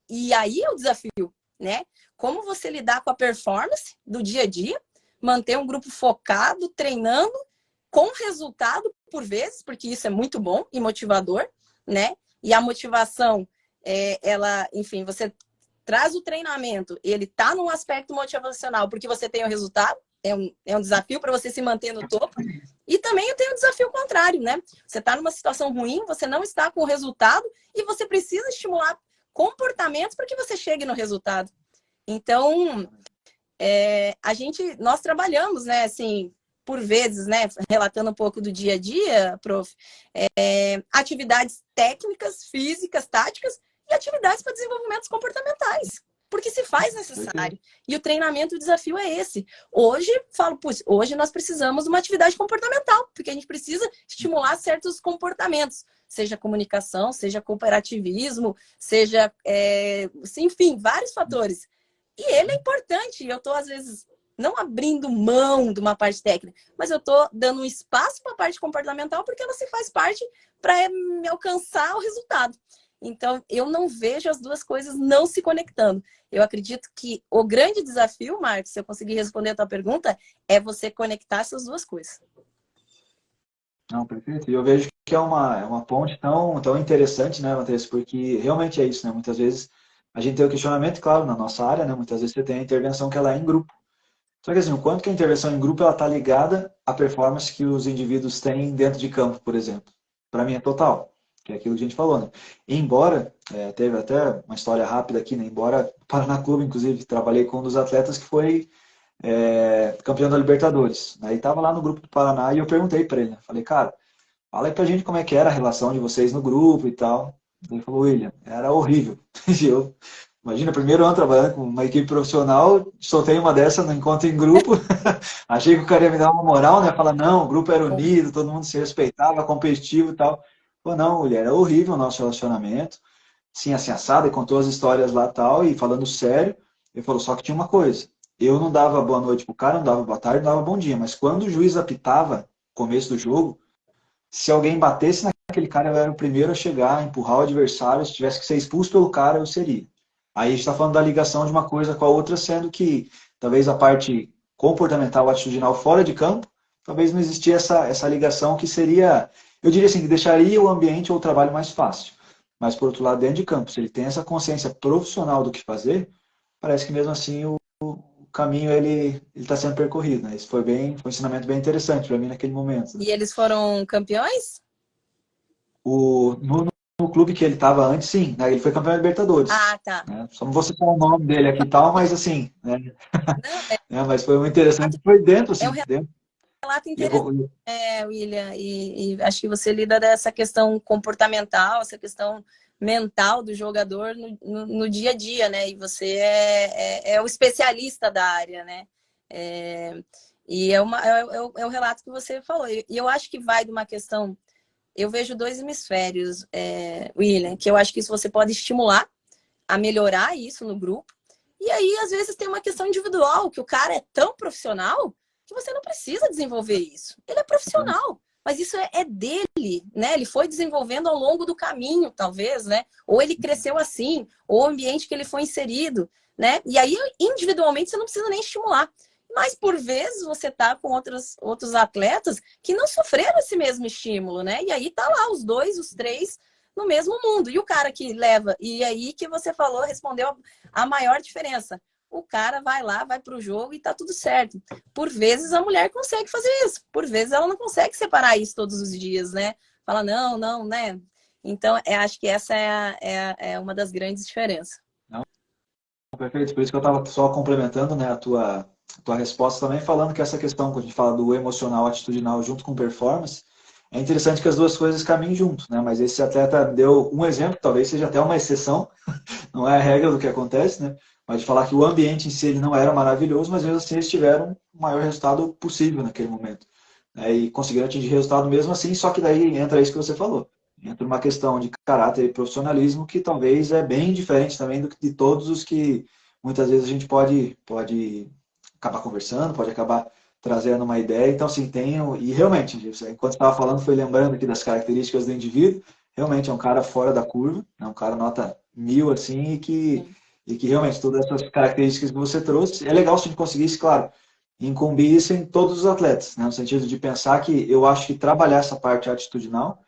E aí é o desafio, né? Como você lidar com a performance do dia a dia, manter um grupo focado, treinando, com resultado por vezes, porque isso é muito bom e motivador, né? E a motivação, ela, enfim, você traz o treinamento, ele tá num aspecto motivacional porque você tem o resultado, é um desafio para você se manter no topo. E também eu tenho um desafio contrário, né? Você está numa situação ruim, você não está com o resultado e você precisa estimular comportamentos para que você chegue no resultado. Então, nós trabalhamos, né, assim, por vezes, né, relatando um pouco do dia a dia, prof, atividades técnicas, físicas, táticas e atividades para desenvolvimentos comportamentais, porque se faz necessário. E o treinamento, o desafio é esse. Hoje, hoje nós precisamos de uma atividade comportamental, porque a gente precisa estimular certos comportamentos, seja comunicação, seja cooperativismo, seja, enfim, vários fatores. E ele é importante. Eu estou, às vezes, não abrindo mão de uma parte técnica, mas eu estou dando um espaço para a parte comportamental porque ela se faz parte para me alcançar o resultado. Então, eu não vejo as duas coisas não se conectando. Eu acredito que o grande desafio, Marcos, se eu conseguir responder a tua pergunta, é você conectar essas duas coisas. Não, perfeito. E eu vejo que é uma ponte tão interessante, né, Matheus? Porque realmente é isso, né? Muitas vezes a gente tem o questionamento, claro, na nossa área, né? Muitas vezes você tem a intervenção que ela é em grupo. Só que assim, o quanto que a intervenção em grupo ela está ligada à performance que os indivíduos têm dentro de campo, por exemplo. Para mim é total, que é aquilo que a gente falou, né? Embora, teve até uma história rápida aqui, né? Embora o Paraná Clube, inclusive, trabalhei com um dos atletas que foi campeão da Libertadores. Aí estava lá no grupo do Paraná e eu perguntei para ele, né? Falei, cara, fala aí pra gente como é que era a relação de vocês no grupo e tal. Ele falou, William, era horrível. E eu, imagina, primeiro ano trabalhando com uma equipe profissional, soltei uma dessa no encontro em grupo. Achei que o cara ia me dar uma moral, né? Falar, não, o grupo era unido, todo mundo se respeitava, competitivo e tal. Falou, não, William, era horrível o nosso relacionamento. Sim, assim, assado, e contou as histórias lá e tal, e falando sério, ele falou, só que tinha uma coisa. Eu não dava boa noite pro cara, não dava boa tarde, não dava bom dia. Mas quando o juiz apitava, começo do jogo, se alguém batesse naquele cara, eu era o primeiro a chegar, a empurrar o adversário. Se tivesse que ser expulso pelo cara, eu seria. Aí a gente está falando da ligação de uma coisa com a outra, sendo que talvez a parte comportamental, atitudinal fora de campo, talvez não existia essa ligação que seria, eu diria assim, que deixaria o ambiente ou o trabalho mais fácil. Mas, por outro lado, dentro de campo, se ele tem essa consciência profissional do que fazer, parece que mesmo assim o caminho ele está sendo percorrido, né? Isso foi um ensinamento bem interessante para mim naquele momento. Né? E eles foram campeões? No clube que ele estava antes, sim, né? Ele foi campeão da Libertadores. Ah, tá. Né? Só não vou citar o nome dele aqui e tal, mas assim, né? Não, Mas foi muito interessante, foi dentro, assim, é um dentro. relato interessante, William, e acho que você lida dessa questão comportamental, essa questão mental do jogador no dia a dia, né? E você é o especialista da área, né? E é o relato que você falou. E eu acho que vai de uma questão. Eu vejo dois hemisférios, William, que eu acho que isso você pode estimular a melhorar isso no grupo. E aí, às vezes, tem uma questão individual, que o cara é tão profissional que você não precisa desenvolver isso. Ele é profissional, mas isso é dele, né? Ele foi desenvolvendo ao longo do caminho, talvez, né? Ou ele cresceu assim, ou o ambiente que ele foi inserido, né? E aí, individualmente, você não precisa nem estimular. Mas, por vezes, você tá com outros atletas que não sofreram esse mesmo estímulo, né? E aí tá lá os dois, os três no mesmo mundo. E o cara que leva, e aí que você falou, respondeu a maior diferença. O cara vai lá, vai pro jogo e tá tudo certo. Por vezes a mulher consegue fazer isso. Por vezes ela não consegue separar isso todos os dias, né? Fala, não, né? Então, acho que essa é uma das grandes diferenças. Não, perfeito. Por isso que eu estava só complementando, né, a tua resposta também, falando que essa questão, quando a gente fala do emocional, atitudinal junto com performance, é interessante que as duas coisas caminhem junto, né? Mas esse atleta deu um exemplo, talvez seja até uma exceção, não é a regra do que acontece, né? mas de falar que o ambiente em si ele não era maravilhoso, mas mesmo assim eles tiveram o maior resultado possível naquele momento, né? E conseguiram atingir resultado mesmo assim, só que daí entra isso que você falou. Entra uma questão de caráter e profissionalismo que talvez é bem diferente também de todos os que muitas vezes a gente pode acabar conversando, pode acabar trazendo uma ideia. Então, assim, tenho. E realmente, enquanto você estava falando, foi lembrando aqui das características do indivíduo. Realmente é um cara fora da curva, é um cara nota 1000, assim, e que realmente todas essas características que você trouxe, é legal se a gente conseguisse, claro, incumbir isso em todos os atletas, né? No sentido de pensar que eu acho que trabalhar essa parte atitudinal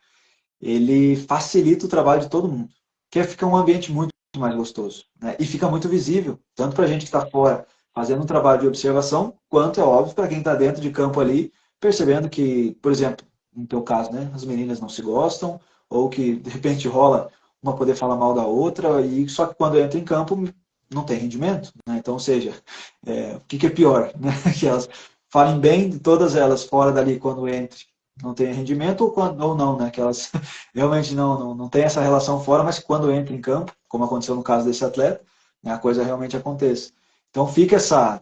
ele facilita o trabalho de todo mundo. Porque fica um ambiente muito mais gostoso, né? E fica muito visível, tanto para a gente que está fora fazendo um trabalho de observação, quanto é óbvio para quem está dentro de campo ali, percebendo que, por exemplo, no teu caso, né, as meninas não se gostam, ou que de repente rola uma poder falar mal da outra, e só que quando entra em campo não tem rendimento, né? Então, ou seja, o que é pior, né? Que elas falem bem de todas elas fora dali quando entre, não tem rendimento ou não, né? Que elas realmente não tem essa relação fora, mas quando entra em campo, como aconteceu no caso desse atleta, né, a coisa realmente acontece. Então fica essa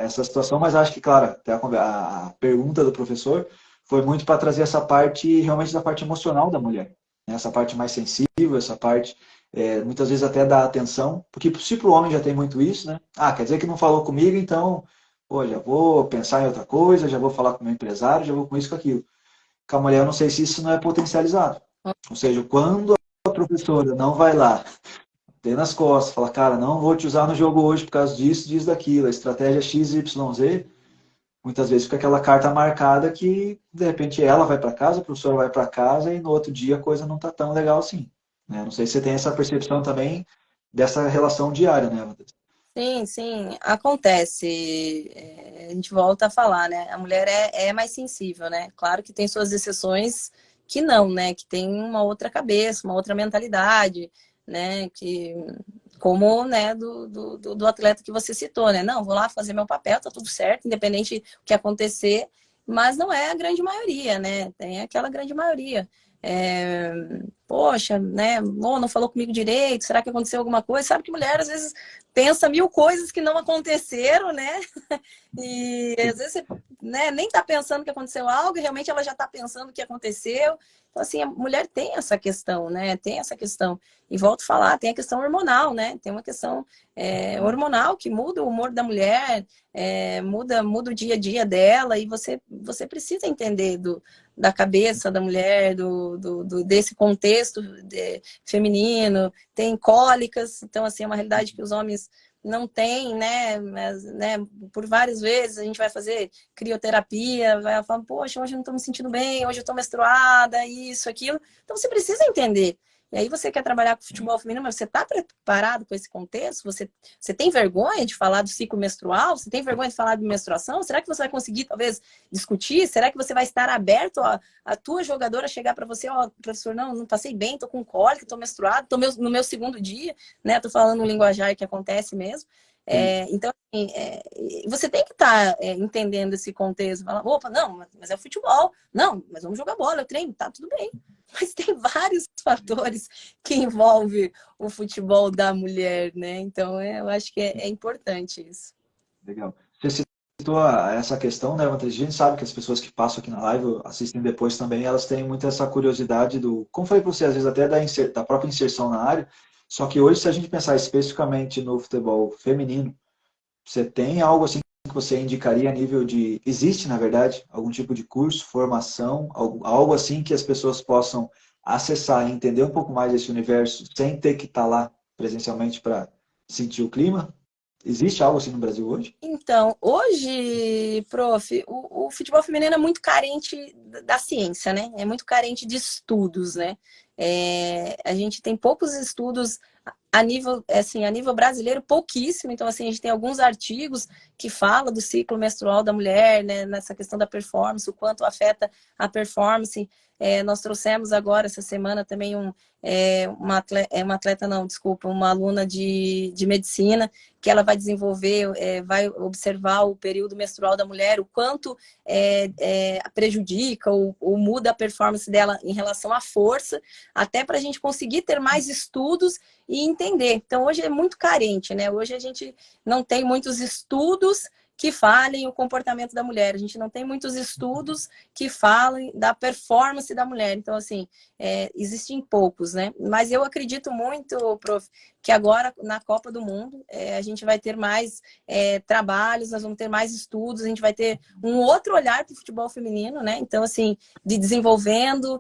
situação, mas acho que, claro, até a pergunta do professor foi muito para trazer essa parte, realmente da parte emocional da mulher, né? Essa parte mais sensível, essa parte, muitas vezes até da atenção, porque se para o homem já tem muito isso, né? Ah, quer dizer que não falou comigo, então, pô, já vou pensar em outra coisa, já vou falar com o meu empresário, já vou com isso, com aquilo. Com a mulher, eu não sei se isso não é potencializado. Ou seja, quando a professora não vai lá, tem nas costas, fala, cara, não vou te usar no jogo hoje por causa disso, disso, daquilo, a estratégia X, Y, Z, muitas vezes fica aquela carta marcada que, de repente, ela vai para casa, a professora vai para casa e no outro dia a coisa não está tão legal assim. Né? Não sei se você tem essa percepção também dessa relação diária, né, Matheus? Sim, sim, acontece. A gente volta a falar, né? A mulher é mais sensível, né? Claro que tem suas exceções que não, né? Que tem uma outra cabeça, uma outra mentalidade, né? Que, como, né, do atleta que você citou, né? Não, vou lá fazer meu papel, tá tudo certo, independente do que acontecer, mas não é a grande maioria, né? Tem aquela grande maioria. É, poxa, né? Oh, não falou comigo direito, será que aconteceu alguma coisa? Sabe que mulher às vezes pensa mil coisas que não aconteceram, né? E às vezes você, né, nem tá pensando que aconteceu algo, e realmente ela já tá pensando que aconteceu. Então, assim, a mulher tem essa questão, né? Tem essa questão. E volto a falar, tem a questão hormonal, né? Tem uma questão hormonal que muda o humor da mulher, muda o dia a dia dela, e você precisa entender da cabeça da mulher, desse contexto feminino. Tem cólicas, então, assim, é uma realidade que os homens não têm, né? Mas, né, por várias vezes a gente vai fazer crioterapia, vai falar, poxa, hoje eu não estou me sentindo bem, hoje eu estou menstruada, isso, aquilo. Então você precisa entender. E aí você quer trabalhar com futebol feminino, mas você está preparado com esse contexto? Você tem vergonha de falar do ciclo menstrual? Você tem vergonha de falar de menstruação? Será que você vai conseguir, talvez, discutir? Será que você vai estar aberto a tua jogadora chegar para você, ó, professor, não passei bem, tô com cólica, tô menstruado, tô no meu segundo dia, né? Tô falando um linguajar que acontece mesmo. Então, assim, você tem que estar entendendo esse contexto. Falar, opa, não, mas é futebol. Não, mas vamos jogar bola, eu treino, tá tudo bem. Mas tem vários fatores que envolvem o futebol da mulher, né? Então, eu acho que é importante isso. Legal. Você citou essa questão, né, Matheus? A gente sabe que as pessoas que passam aqui na live, assistem depois também, elas têm muito essa curiosidade como falei para você, às vezes até da própria inserção na área. Só que hoje, se a gente pensar especificamente no futebol feminino, você tem algo assim que você indicaria a nível de... Existe, na verdade, algum tipo de curso, formação, algo assim que as pessoas possam acessar e entender um pouco mais desse universo sem ter que estar lá presencialmente para sentir o clima? Existe algo assim no Brasil hoje? Então, hoje, prof, o futebol feminino é muito carente da ciência, né? É muito carente de estudos, né? A gente tem poucos estudos a nível, assim, a nível brasileiro, pouquíssimo. Então, assim, a gente tem alguns artigos que falam do ciclo menstrual da mulher, né? Nessa questão da performance, o quanto afeta a performance. Nós trouxemos agora, essa semana, também uma atleta não, desculpa, uma aluna de medicina, que ela vai desenvolver, vai observar o período menstrual da mulher, o quanto prejudica ou muda a performance dela em relação à força, até para a gente conseguir ter mais estudos e entender. Então, hoje é muito carente, né? Hoje a gente não tem muitos estudos que falem o comportamento da mulher. A gente não tem muitos estudos que falem da performance da mulher. Então, assim, existem poucos, né? Mas eu acredito muito, prof, que agora, na Copa do Mundo, a gente vai ter mais trabalhos, nós vamos ter mais estudos, a gente vai ter um outro olhar para o futebol feminino, né? Então, assim, de desenvolvendo,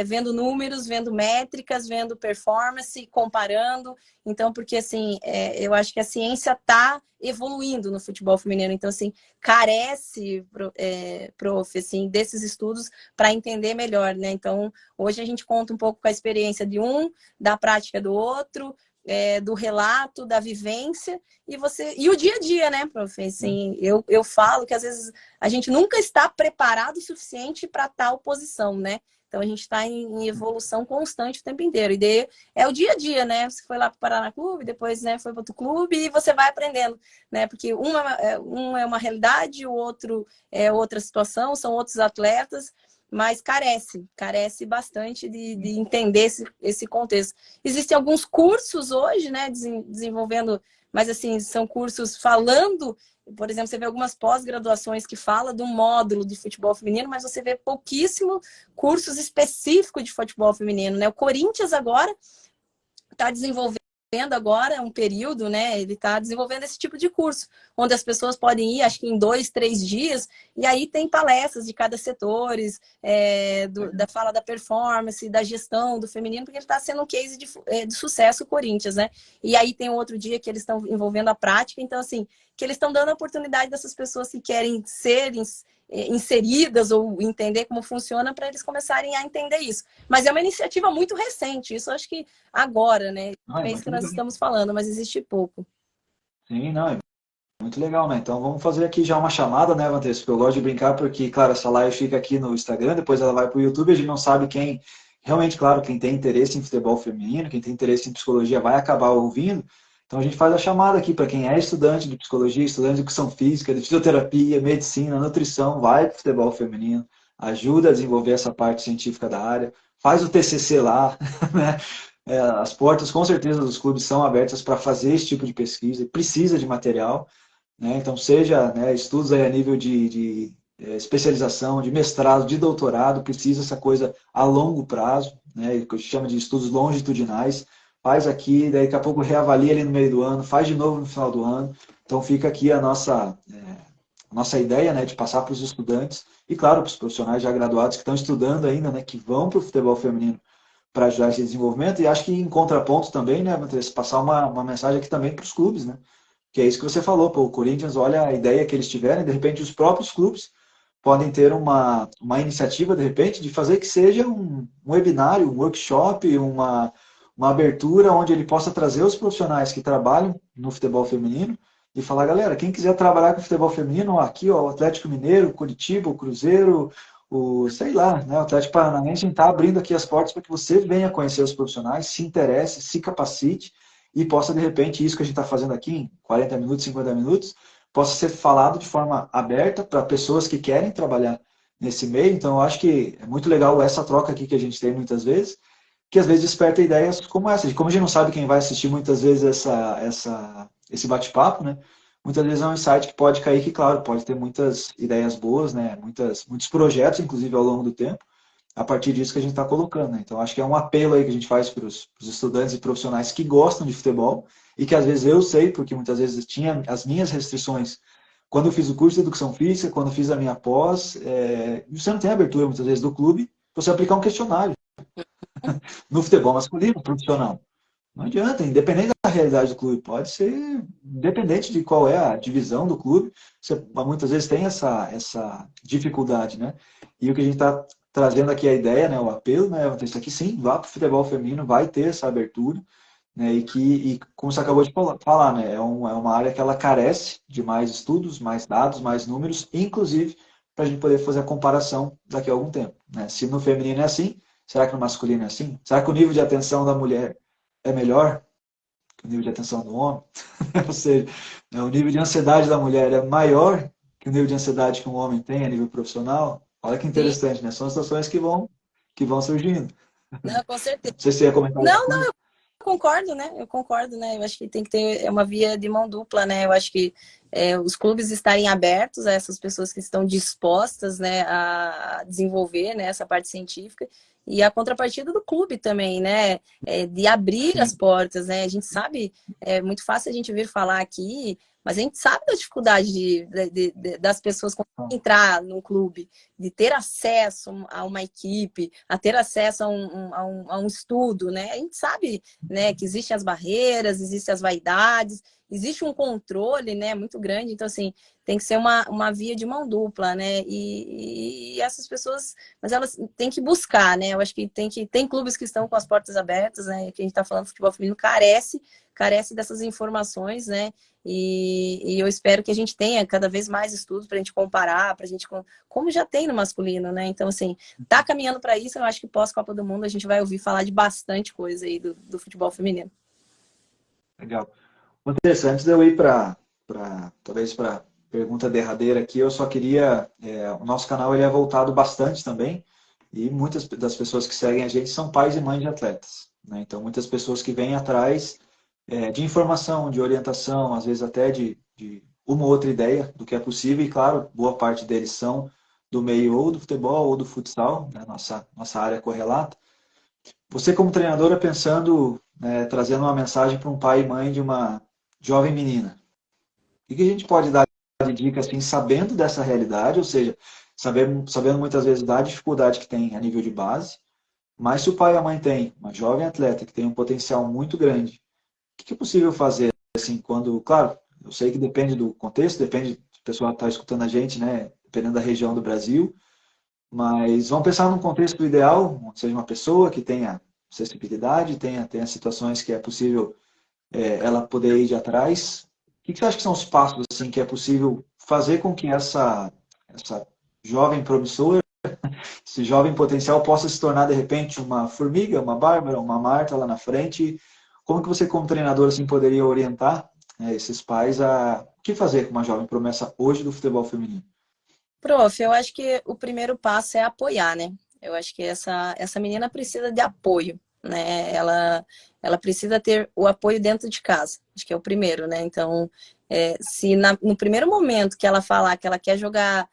vendo números, vendo métricas, vendo performance, comparando. Então, porque, assim, eu acho que a ciência está evoluindo no futebol feminino. Então, assim, carece, prof, assim, desses estudos para entender melhor, né? Então, hoje a gente conta um pouco com a experiência de um, da prática do outro, do relato, da vivência, e o dia a dia, né, prof? Assim, eu falo que às vezes a gente nunca está preparado o suficiente para tal posição, né? Então a gente está em evolução constante o tempo inteiro. E daí é o dia a dia, né? Você foi lá para o Paraná Clube, depois, né, foi para outro clube e você vai aprendendo, né? Porque um é uma realidade, o outro é outra situação, são outros atletas, mas carece bastante de entender esse contexto. Existem alguns cursos hoje, né, desenvolvendo, mas assim, são cursos falando, por exemplo, você vê algumas pós-graduações que falam do módulo de futebol feminino, mas você vê pouquíssimo cursos específicos de futebol feminino, né? O Corinthians agora está desenvolvendo agora um período, né? Ele está desenvolvendo esse tipo de curso, onde as pessoas podem ir, acho que em 2, 3 dias, e aí tem palestras de cada setores, da fala da performance, da gestão do feminino, porque ele está sendo um case de sucesso o Corinthians, né? E aí tem um outro dia que eles estão envolvendo a prática, então assim, que eles estão dando a oportunidade dessas pessoas que querem ser inseridas ou entender como funciona para eles começarem a entender isso. Mas é uma iniciativa muito recente, isso acho que agora, né? Ah, é É isso que muito nós legal. estamos falando, mas existe pouco. Sim, não, é muito legal, né? Então vamos fazer aqui já uma chamada, né, Vanessa? Porque eu gosto de brincar, porque, claro, essa live fica aqui no Instagram, depois ela vai para o YouTube, a gente não sabe quem, realmente, claro, quem tem interesse em futebol feminino, quem tem interesse em psicologia vai acabar ouvindo. Então a gente faz a chamada aqui para quem é estudante de psicologia, estudante de educação física, de fisioterapia, medicina, nutrição, vai para o futebol feminino, ajuda a desenvolver essa parte científica da área, faz o TCC lá, né? As portas, com certeza, dos clubes são abertas para fazer esse tipo de pesquisa, precisa de material, né? Então, seja, né, estudos aí a nível de especialização, de mestrado, de doutorado, precisa essa coisa a longo prazo, né, que a gente chama de estudos longitudinais, faz aqui, daqui a pouco reavalia ali no meio do ano, faz de novo no final do ano. Então, fica aqui a nossa ideia, né, de passar para os estudantes e, claro, para os profissionais já graduados que estão estudando ainda, né, que vão para o futebol feminino para ajudar esse desenvolvimento. E acho que em contraponto também, né, Matheus, passar uma mensagem aqui também para os clubes, né? Que é isso que você falou, pô, o Corinthians, olha a ideia que eles tiverem, de repente os próprios clubes podem ter uma iniciativa, de repente, de fazer que seja um webinário, um workshop, uma abertura onde ele possa trazer os profissionais que trabalham no futebol feminino e falar, galera, quem quiser trabalhar com futebol feminino, ó, aqui, ó, o Atlético Mineiro, o Curitiba, o Cruzeiro, sei lá, né, o Atlético Paranaense está abrindo aqui as portas para que você venha conhecer os profissionais, se interesse, se capacite e possa, de repente, isso que a gente está fazendo aqui em 40 minutos, 50 minutos, possa ser falado de forma aberta para pessoas que querem trabalhar nesse meio. Então, eu acho que é muito legal essa troca aqui que a gente tem muitas vezes, que às vezes desperta ideias como essa. Como a gente não sabe quem vai assistir muitas vezes esse bate-papo, né? Muitas vezes é um insight que pode cair, que, claro, pode ter muitas ideias boas, né? Muitos projetos, inclusive, ao longo do tempo, a partir disso que a gente está colocando, né? Então, acho que é um apelo aí que a gente faz para os estudantes e profissionais que gostam de futebol e que às vezes eu sei, porque muitas vezes tinha as minhas restrições quando eu fiz o curso de educação física, quando eu fiz a minha pós, você não tem abertura muitas vezes do clube, você aplicar um questionário no futebol masculino, profissional. Não adianta, independente da realidade do clube, pode ser independente de qual é a divisão do clube, você muitas vezes tem essa dificuldade, né? E o que a gente está trazendo aqui a ideia, né, o apelo, né, isso aqui sim, vá para o futebol feminino, vai ter essa abertura, né, e como você acabou de falar, né, é uma área que ela carece de mais estudos, mais dados, mais números, inclusive para a gente poder fazer a comparação daqui a algum tempo, né? Se no feminino é assim, Será que no masculino é assim? Será que o nível de atenção da mulher é melhor que o nível de atenção do homem? Ou seja, né, o nível de ansiedade da mulher é maior que o nível de ansiedade que um homem tem a nível profissional? Olha que Sim, interessante, né? São situações que vão surgindo. não, com certeza. Não sei se você ia comentar alguma Não, coisa. concordo, né? Eu concordo, né? Eu acho que tem que ter uma via de mão dupla, né? Eu acho que os clubes estarem abertos a essas pessoas que estão dispostas, né, a desenvolver, né, essa parte científica e a contrapartida do clube também, né? De abrir as Sim, portas, né? A gente sabe, é muito fácil a gente vir falar aqui, mas a gente sabe da dificuldade das pessoas entrar no clube, de ter acesso a uma equipe, a ter acesso a um estudo, né? A gente sabe, né, que existem as barreiras, existem as vaidades, existe um controle, né, muito grande. Então, assim, tem que ser uma via de mão dupla, né? E essas pessoas, mas elas têm que buscar, né? Eu acho que tem clubes que estão com as portas abertas, né? Que a gente está falando, futebol feminino carece dessas informações, né? E eu espero que a gente tenha cada vez mais estudos para a gente comparar, para a gente, como já tem no masculino, né? Então, assim, tá caminhando para isso. Eu acho que pós-Copa do Mundo a gente vai ouvir falar de bastante coisa aí do futebol feminino. legal. Interessante, antes de eu ir talvez para pergunta derradeira aqui, eu só queria, o nosso canal ele é voltado bastante também, e muitas das pessoas que seguem a gente são pais e mães de atletas, né? Então, muitas pessoas que vêm atrás de informação, de orientação, às vezes até de uma ou outra ideia do que é possível, e claro, boa parte deles são do meio ou do futebol ou do futsal, né? Nossa área correlata. Você como treinadora pensando, né, trazendo uma mensagem para um pai e mãe de uma jovem menina, o que a gente pode dar de dica assim, sabendo dessa realidade, ou seja, sabendo muitas vezes da dificuldade que tem a nível de base, mas se o pai e a mãe têm uma jovem atleta que tem um potencial muito grande, o que é possível fazer assim, quando, claro, eu sei que depende do contexto, depende do pessoal que está escutando a gente, né, dependendo da região do Brasil, mas vamos pensar num contexto ideal, onde seja uma pessoa que tenha acessibilidade, tenha situações que é possível ela poder ir de atrás. O que você acha que são os passos assim que é possível fazer com que essa jovem promissora, esse jovem potencial possa se tornar de repente uma formiga, uma Bárbara, uma Marta lá na frente? Como que você como treinador assim poderia orientar esses pais a o que fazer com uma jovem promessa hoje do futebol feminino? Prof, eu acho que o primeiro passo é apoiar, né? Eu acho que essa menina precisa de apoio, né? Ela precisa ter o apoio dentro de casa. Acho que é o primeiro, né? Então, se no primeiro momento que ela falar que ela quer jogar,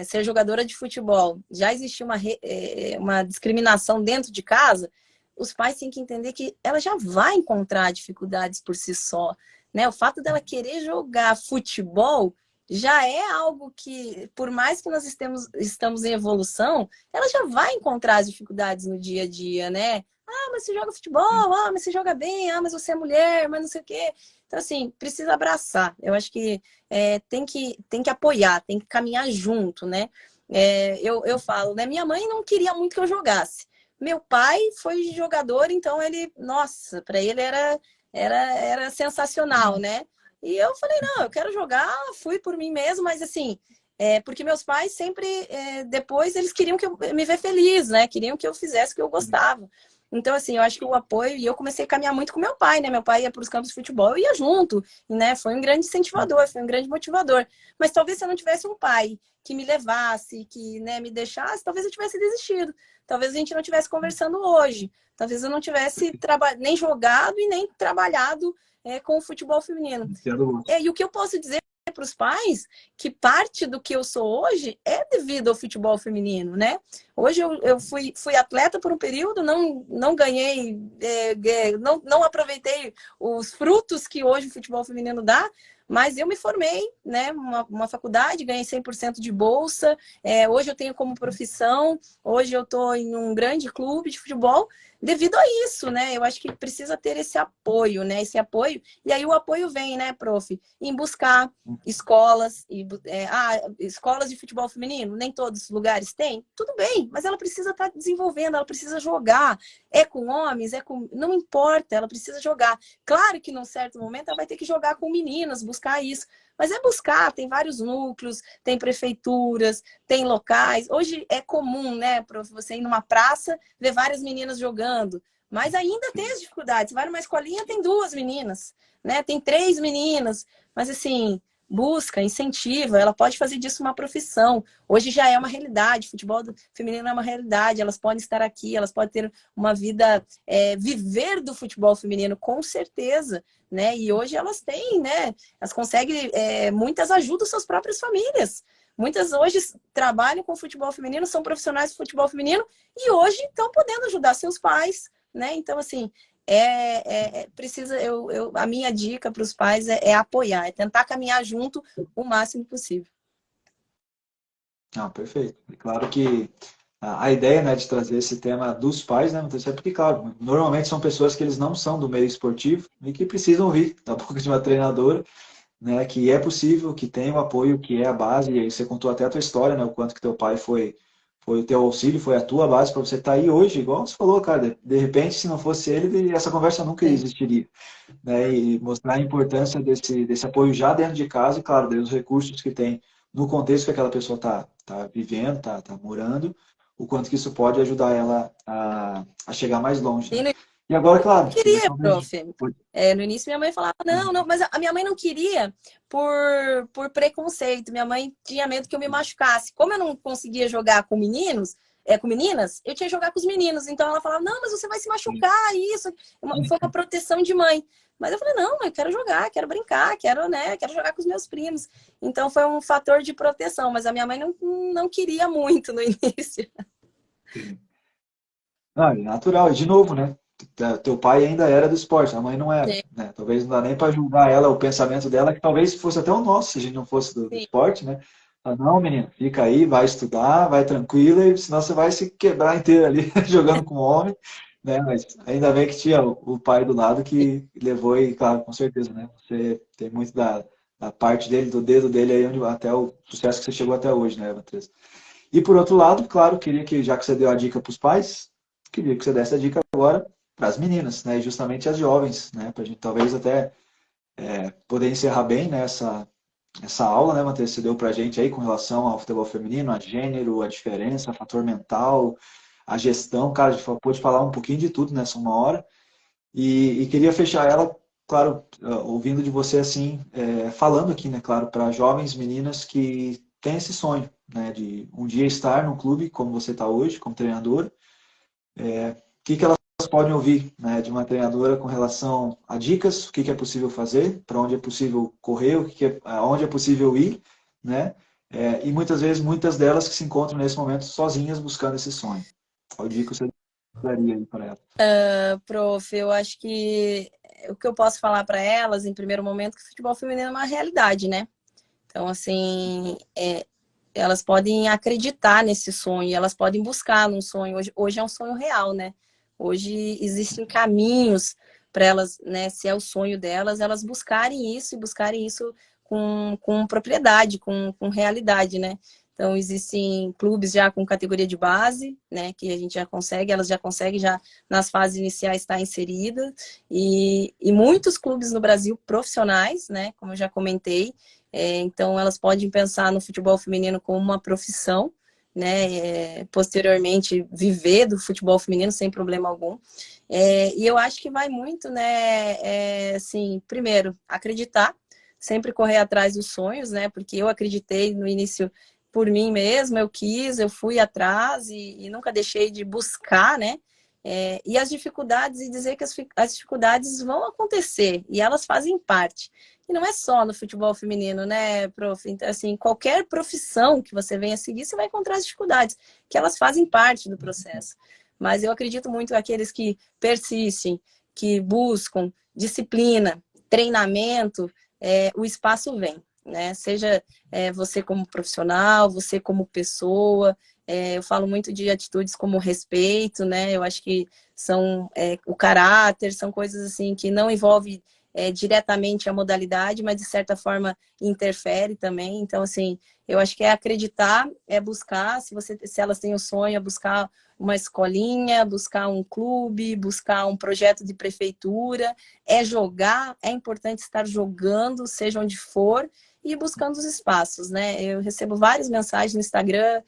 ser jogadora de futebol, já existe uma discriminação dentro de casa, os pais têm que entender que ela já vai encontrar dificuldades por si só, né? O fato dela querer jogar futebol já é algo que, por mais que nós estamos em evolução, ela já vai encontrar as dificuldades no dia a dia, né? Ah, mas você joga futebol, ah, mas você joga bem, ah, mas você é mulher, mas não sei o quê. Então, assim, precisa abraçar. Eu acho que tem que apoiar, tem que caminhar junto, né? Eu falo, né? Minha mãe não queria muito que eu jogasse. Meu pai foi jogador, então ele, nossa, para ele era sensacional, né? E eu falei, não, eu quero jogar, fui por mim mesmo, mas assim, porque meus pais sempre, depois, eles queriam que eu me ver feliz, né? Queriam que eu fizesse o que eu gostava. Então, assim, eu acho que o apoio, e eu comecei a caminhar muito com meu pai, né? Meu pai ia para os campos de futebol, eu ia junto, né? Foi um grande incentivador, foi um grande motivador. Mas talvez se eu não tivesse um pai que me levasse, que, né, me deixasse, talvez eu tivesse desistido. Talvez a gente não estivesse conversando hoje. Talvez eu não tivesse nem jogado e nem trabalhado com o futebol feminino. Entendo. E o que eu posso dizer para os pais que parte do que eu sou hoje é devido ao futebol feminino, né? Hoje eu fui atleta por um período, não ganhei, não aproveitei os frutos que hoje o futebol feminino dá, mas eu me formei, né? Uma faculdade, ganhei 100% de bolsa. Hoje eu tenho como profissão, hoje eu estou em um grande clube de futebol devido a isso, né? Eu acho que precisa ter esse apoio, né? Esse apoio. E aí o apoio vem, né, prof? Em buscar escolas, escolas de futebol feminino, nem todos os lugares têm, tudo bem, mas ela precisa estar desenvolvendo, ela precisa jogar. É com homens, não importa, ela precisa jogar. Claro que num certo momento ela vai ter que jogar com meninas, buscar isso. Mas é buscar, tem vários núcleos, tem prefeituras, tem locais. Hoje é comum, né, para você ir numa praça, ver várias meninas jogando. Mas ainda tem as dificuldades. Você vai numa escolinha, tem 2 meninas, né? Tem 3 meninas. Mas assim, busca, incentiva, ela pode fazer disso uma profissão. Hoje já é uma realidade, futebol feminino é uma realidade, elas podem estar aqui, elas podem ter uma vida, viver do futebol feminino, com certeza, né? E hoje elas têm, né? Elas conseguem, muitas ajudam suas próprias famílias. Muitas hoje trabalham com futebol feminino, são profissionais de futebol feminino e hoje estão podendo ajudar seus pais, né? Então, assim, precisa, a minha dica para os pais é apoiar, é tentar caminhar junto o máximo possível. Não, perfeito. É claro que a ideia, né, de trazer esse tema dos pais, né, é porque, claro, normalmente são pessoas que eles não são do meio esportivo e que precisam ouvir da boca de uma treinadora, né, que é possível, que tem o apoio, que é a base, e aí você contou até a tua história, né, o quanto que teu pai foi o teu auxílio, foi a tua base para você estar aí hoje, igual você falou, cara, de repente, se não fosse ele, essa conversa nunca existiria, né, e mostrar a importância desse apoio já dentro de casa e, claro, dos recursos que tem no contexto que aquela pessoa tá vivendo, tá morando, o quanto que isso pode ajudar ela a chegar mais longe, né? E no E agora, claro, queria, prof. No início minha mãe falava, não, Uhum. mas a minha mãe não queria por preconceito. Minha mãe tinha medo que eu me machucasse. Como eu não conseguia jogar com meninos, com meninas, eu tinha que jogar com os meninos. Então ela falava, não, mas você vai se machucar, isso. Foi uma proteção de mãe. Mas eu falei, não, eu quero jogar, quero brincar, quero jogar com os meus primos. Então foi um fator de proteção, mas a minha mãe não queria muito no início. Não, é natural, e de novo, né? Teu pai ainda era do esporte, a mãe não era, Sim, né? Talvez não dá nem para julgar ela, o pensamento dela, que talvez fosse até o nosso, se a gente não fosse do sim. esporte, né? Fala, não, menino, fica aí, vai estudar, vai tranquila, senão você vai se quebrar inteiro ali jogando com o homem, né? Mas ainda bem que tinha o pai do lado que levou e, claro, com certeza, né? Você tem muito da parte dele, do dedo dele aí, onde, até o sucesso que você chegou até hoje, né, Matheus? E por outro lado, claro, queria que, já que você deu a dica para os pais, queria que você desse a dica agora para as meninas, né? E justamente as jovens, né? Para a gente talvez até poder encerrar bem, né, essa aula, né, Matheus, você deu para a gente aí com relação ao futebol feminino, a gênero, a diferença, fator mental, a gestão, cara, a gente pôde falar um pouquinho de tudo nessa 1 hora. E queria fechar ela, claro, ouvindo de você assim, falando aqui, né, claro, para jovens meninas que têm esse sonho, né, de um dia estar num clube como você está hoje, como treinadora, o que elas podem ouvir, né, de uma treinadora com relação a dicas, o que é possível fazer, para onde é possível correr, aonde é possível ir, né, e muitas vezes, muitas delas que se encontram nesse momento sozinhas buscando esse sonho. Qual dica você daria aí para elas? Prof, eu acho que o que eu posso falar para elas, em primeiro momento, que o futebol feminino é uma realidade, né? Então, assim, elas podem acreditar nesse sonho, elas podem buscar num sonho. Hoje é um sonho real, né? Hoje existem caminhos para elas, né? Se é o sonho delas, elas buscarem isso e buscarem isso com propriedade, com realidade, né? Então, existem clubes já com categoria de base, né? Que a gente já consegue, elas já conseguem já nas fases iniciais estar inserida. E muitos clubes no Brasil profissionais, né? Como eu já comentei, então, elas podem pensar no futebol feminino como uma profissão, né? Posteriormente, viver do futebol feminino sem problema algum. E eu acho que vai muito, né? Assim, primeiro, acreditar, sempre correr atrás dos sonhos, né? Porque eu acreditei no início por mim mesma, eu quis, eu fui atrás e nunca deixei de buscar, né? E as dificuldades, e dizer que as dificuldades vão acontecer e elas fazem parte. E não é só no futebol feminino, né, prof? Então, assim, qualquer profissão que você venha seguir, você vai encontrar as dificuldades, que elas fazem parte do processo. Mas eu acredito muito naqueles que persistem, que buscam disciplina, treinamento, o espaço vem, né? Seja você como profissional, você como pessoa. Eu falo muito de atitudes como respeito, né? Eu acho que são o caráter, são coisas assim que não envolvem diretamente a modalidade, mas de certa forma interfere também. Então, assim, eu acho que é acreditar, é buscar, se elas têm o sonho, é buscar uma escolinha, buscar um clube, buscar um projeto de prefeitura, é jogar, é importante estar jogando, seja onde for, e buscando os espaços, né? Eu recebo várias mensagens no Instagram,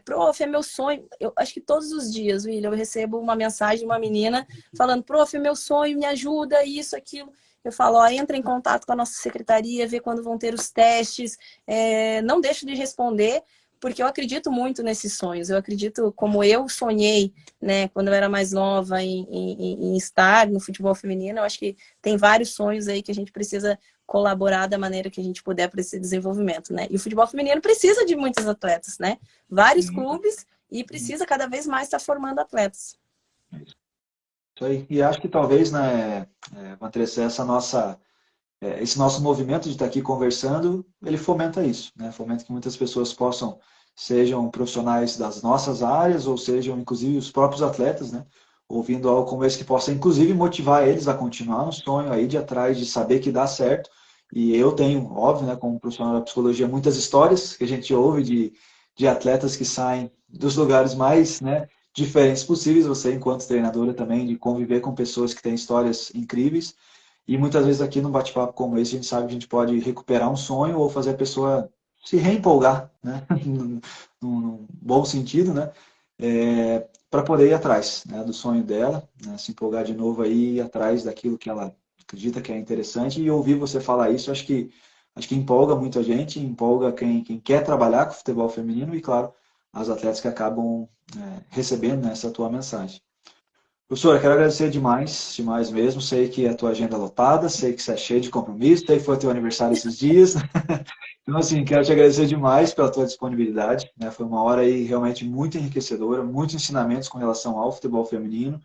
prof, é meu sonho. Eu acho que todos os dias, William, eu recebo uma mensagem de uma menina falando, prof, é meu sonho, me ajuda, isso, aquilo. Eu falo, ó, entra em contato com a nossa secretaria, vê quando vão ter os testes, não deixo de responder, porque eu acredito muito nesses sonhos. Eu acredito, como eu sonhei, né, quando eu era mais nova, em estar no futebol feminino, eu acho que tem vários sonhos aí que a gente precisa colaborar da maneira que a gente puder para esse desenvolvimento, né? E o futebol feminino precisa de muitos atletas, né? Vários clubes e precisa cada vez mais estar formando atletas. Isso aí. E acho que talvez, né, Vantressa, esse nosso movimento de estar aqui conversando, ele fomenta isso, né? Fomenta que muitas pessoas sejam profissionais das nossas áreas, ou sejam, inclusive, os próprios atletas, né? Ouvindo algo como esse que possa, inclusive, motivar eles a continuar no sonho aí de atrás, de saber que dá certo. E eu tenho, óbvio, né, como profissional da psicologia, muitas histórias que a gente ouve de atletas que saem dos lugares mais, né, diferentes possíveis. Você, enquanto treinadora também, de conviver com pessoas que têm histórias incríveis. E muitas vezes aqui num bate-papo como esse, a gente sabe que a gente pode recuperar um sonho ou fazer a pessoa se reempolgar, né? num bom sentido, né? Para poder ir atrás, né, do sonho dela, né? Se empolgar de novo aí, ir atrás daquilo que ela acredita que é interessante. E ouvir você falar isso, acho que empolga muito a gente, empolga quem quer trabalhar com futebol feminino e, claro, as atletas que acabam recebendo, né, essa tua mensagem. Professora, quero agradecer demais, demais mesmo. Sei que a tua agenda é lotada, sei que você é cheio de compromisso, sei que foi teu aniversário esses dias. Então, assim, quero te agradecer demais pela tua disponibilidade, né? Foi uma hora aí realmente muito enriquecedora, muitos ensinamentos com relação ao futebol feminino.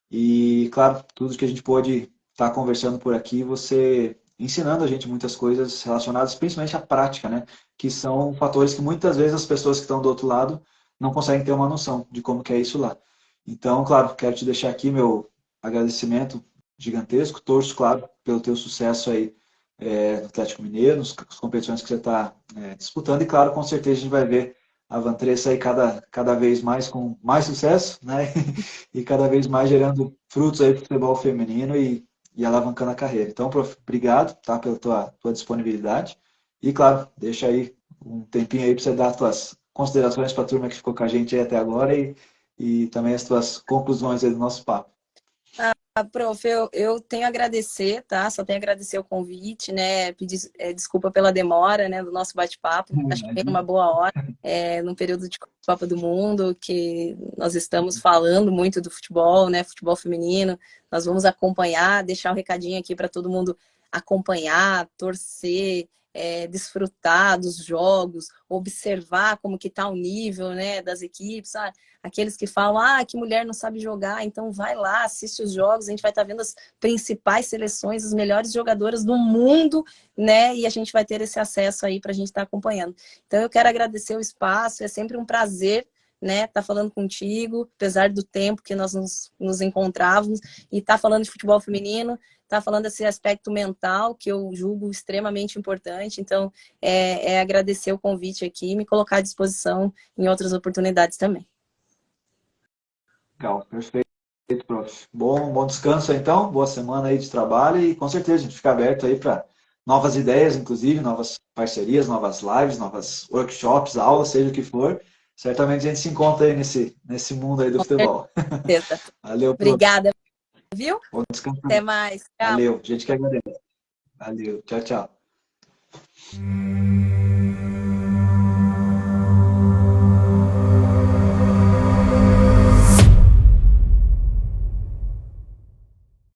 E, claro, tudo que a gente pôde estar conversando por aqui, você ensinando a gente muitas coisas relacionadas principalmente à prática, né? Que são fatores que muitas vezes as pessoas que estão do outro lado não conseguem ter uma noção de como que é isso lá. Então, claro, quero te deixar aqui meu agradecimento gigantesco. Torço, claro, pelo teu sucesso aí no Atlético Mineiro, nas competições que você está disputando. E, claro, com certeza a gente vai ver a Vantressa aí cada vez mais com mais sucesso, né? E cada vez mais gerando frutos aí para o futebol feminino e alavancando a carreira. Então, prof, obrigado, tá, pela tua disponibilidade. E, claro, deixa aí um tempinho aí para você dar as tuas considerações para a turma que ficou com a gente aí até agora e também as tuas conclusões aí do nosso papo. Prof, eu tenho a agradecer, tá? Só tenho a agradecer o convite, né? Pedir desculpa pela demora, né? Do nosso bate-papo. Acho que tem uma boa hora, num período de Copa do Mundo, que nós estamos falando muito do futebol, né? Futebol feminino. Nós vamos acompanhar, deixar um recadinho aqui para todo mundo acompanhar, torcer, desfrutar dos jogos, observar como que está o nível, né, das equipes, aqueles que falam, que mulher não sabe jogar, então vai lá, assiste os jogos, a gente vai estar vendo as principais seleções, as melhores jogadoras do mundo, né, e a gente vai ter esse acesso aí para a gente estar acompanhando. Então eu quero agradecer o espaço, é sempre um prazer, né, tá falando contigo, apesar do tempo que nós nos encontrávamos, e tá falando de futebol feminino, tá falando desse aspecto mental, que eu julgo extremamente importante. Então, agradecer o convite aqui e me colocar à disposição em outras oportunidades também. Legal, perfeito, prof. Bom descanso então, boa semana aí de trabalho e com certeza a gente fica aberto aí para novas ideias, inclusive, novas parcerias, novas lives, novas workshops, aulas, seja o que for. Certamente a gente se encontra aí nesse mundo aí do Com futebol. certeza. Valeu, prof. Obrigada, viu? Bom descanso. Até mais. Tchau. Valeu, gente que agradece. Valeu, tchau, tchau.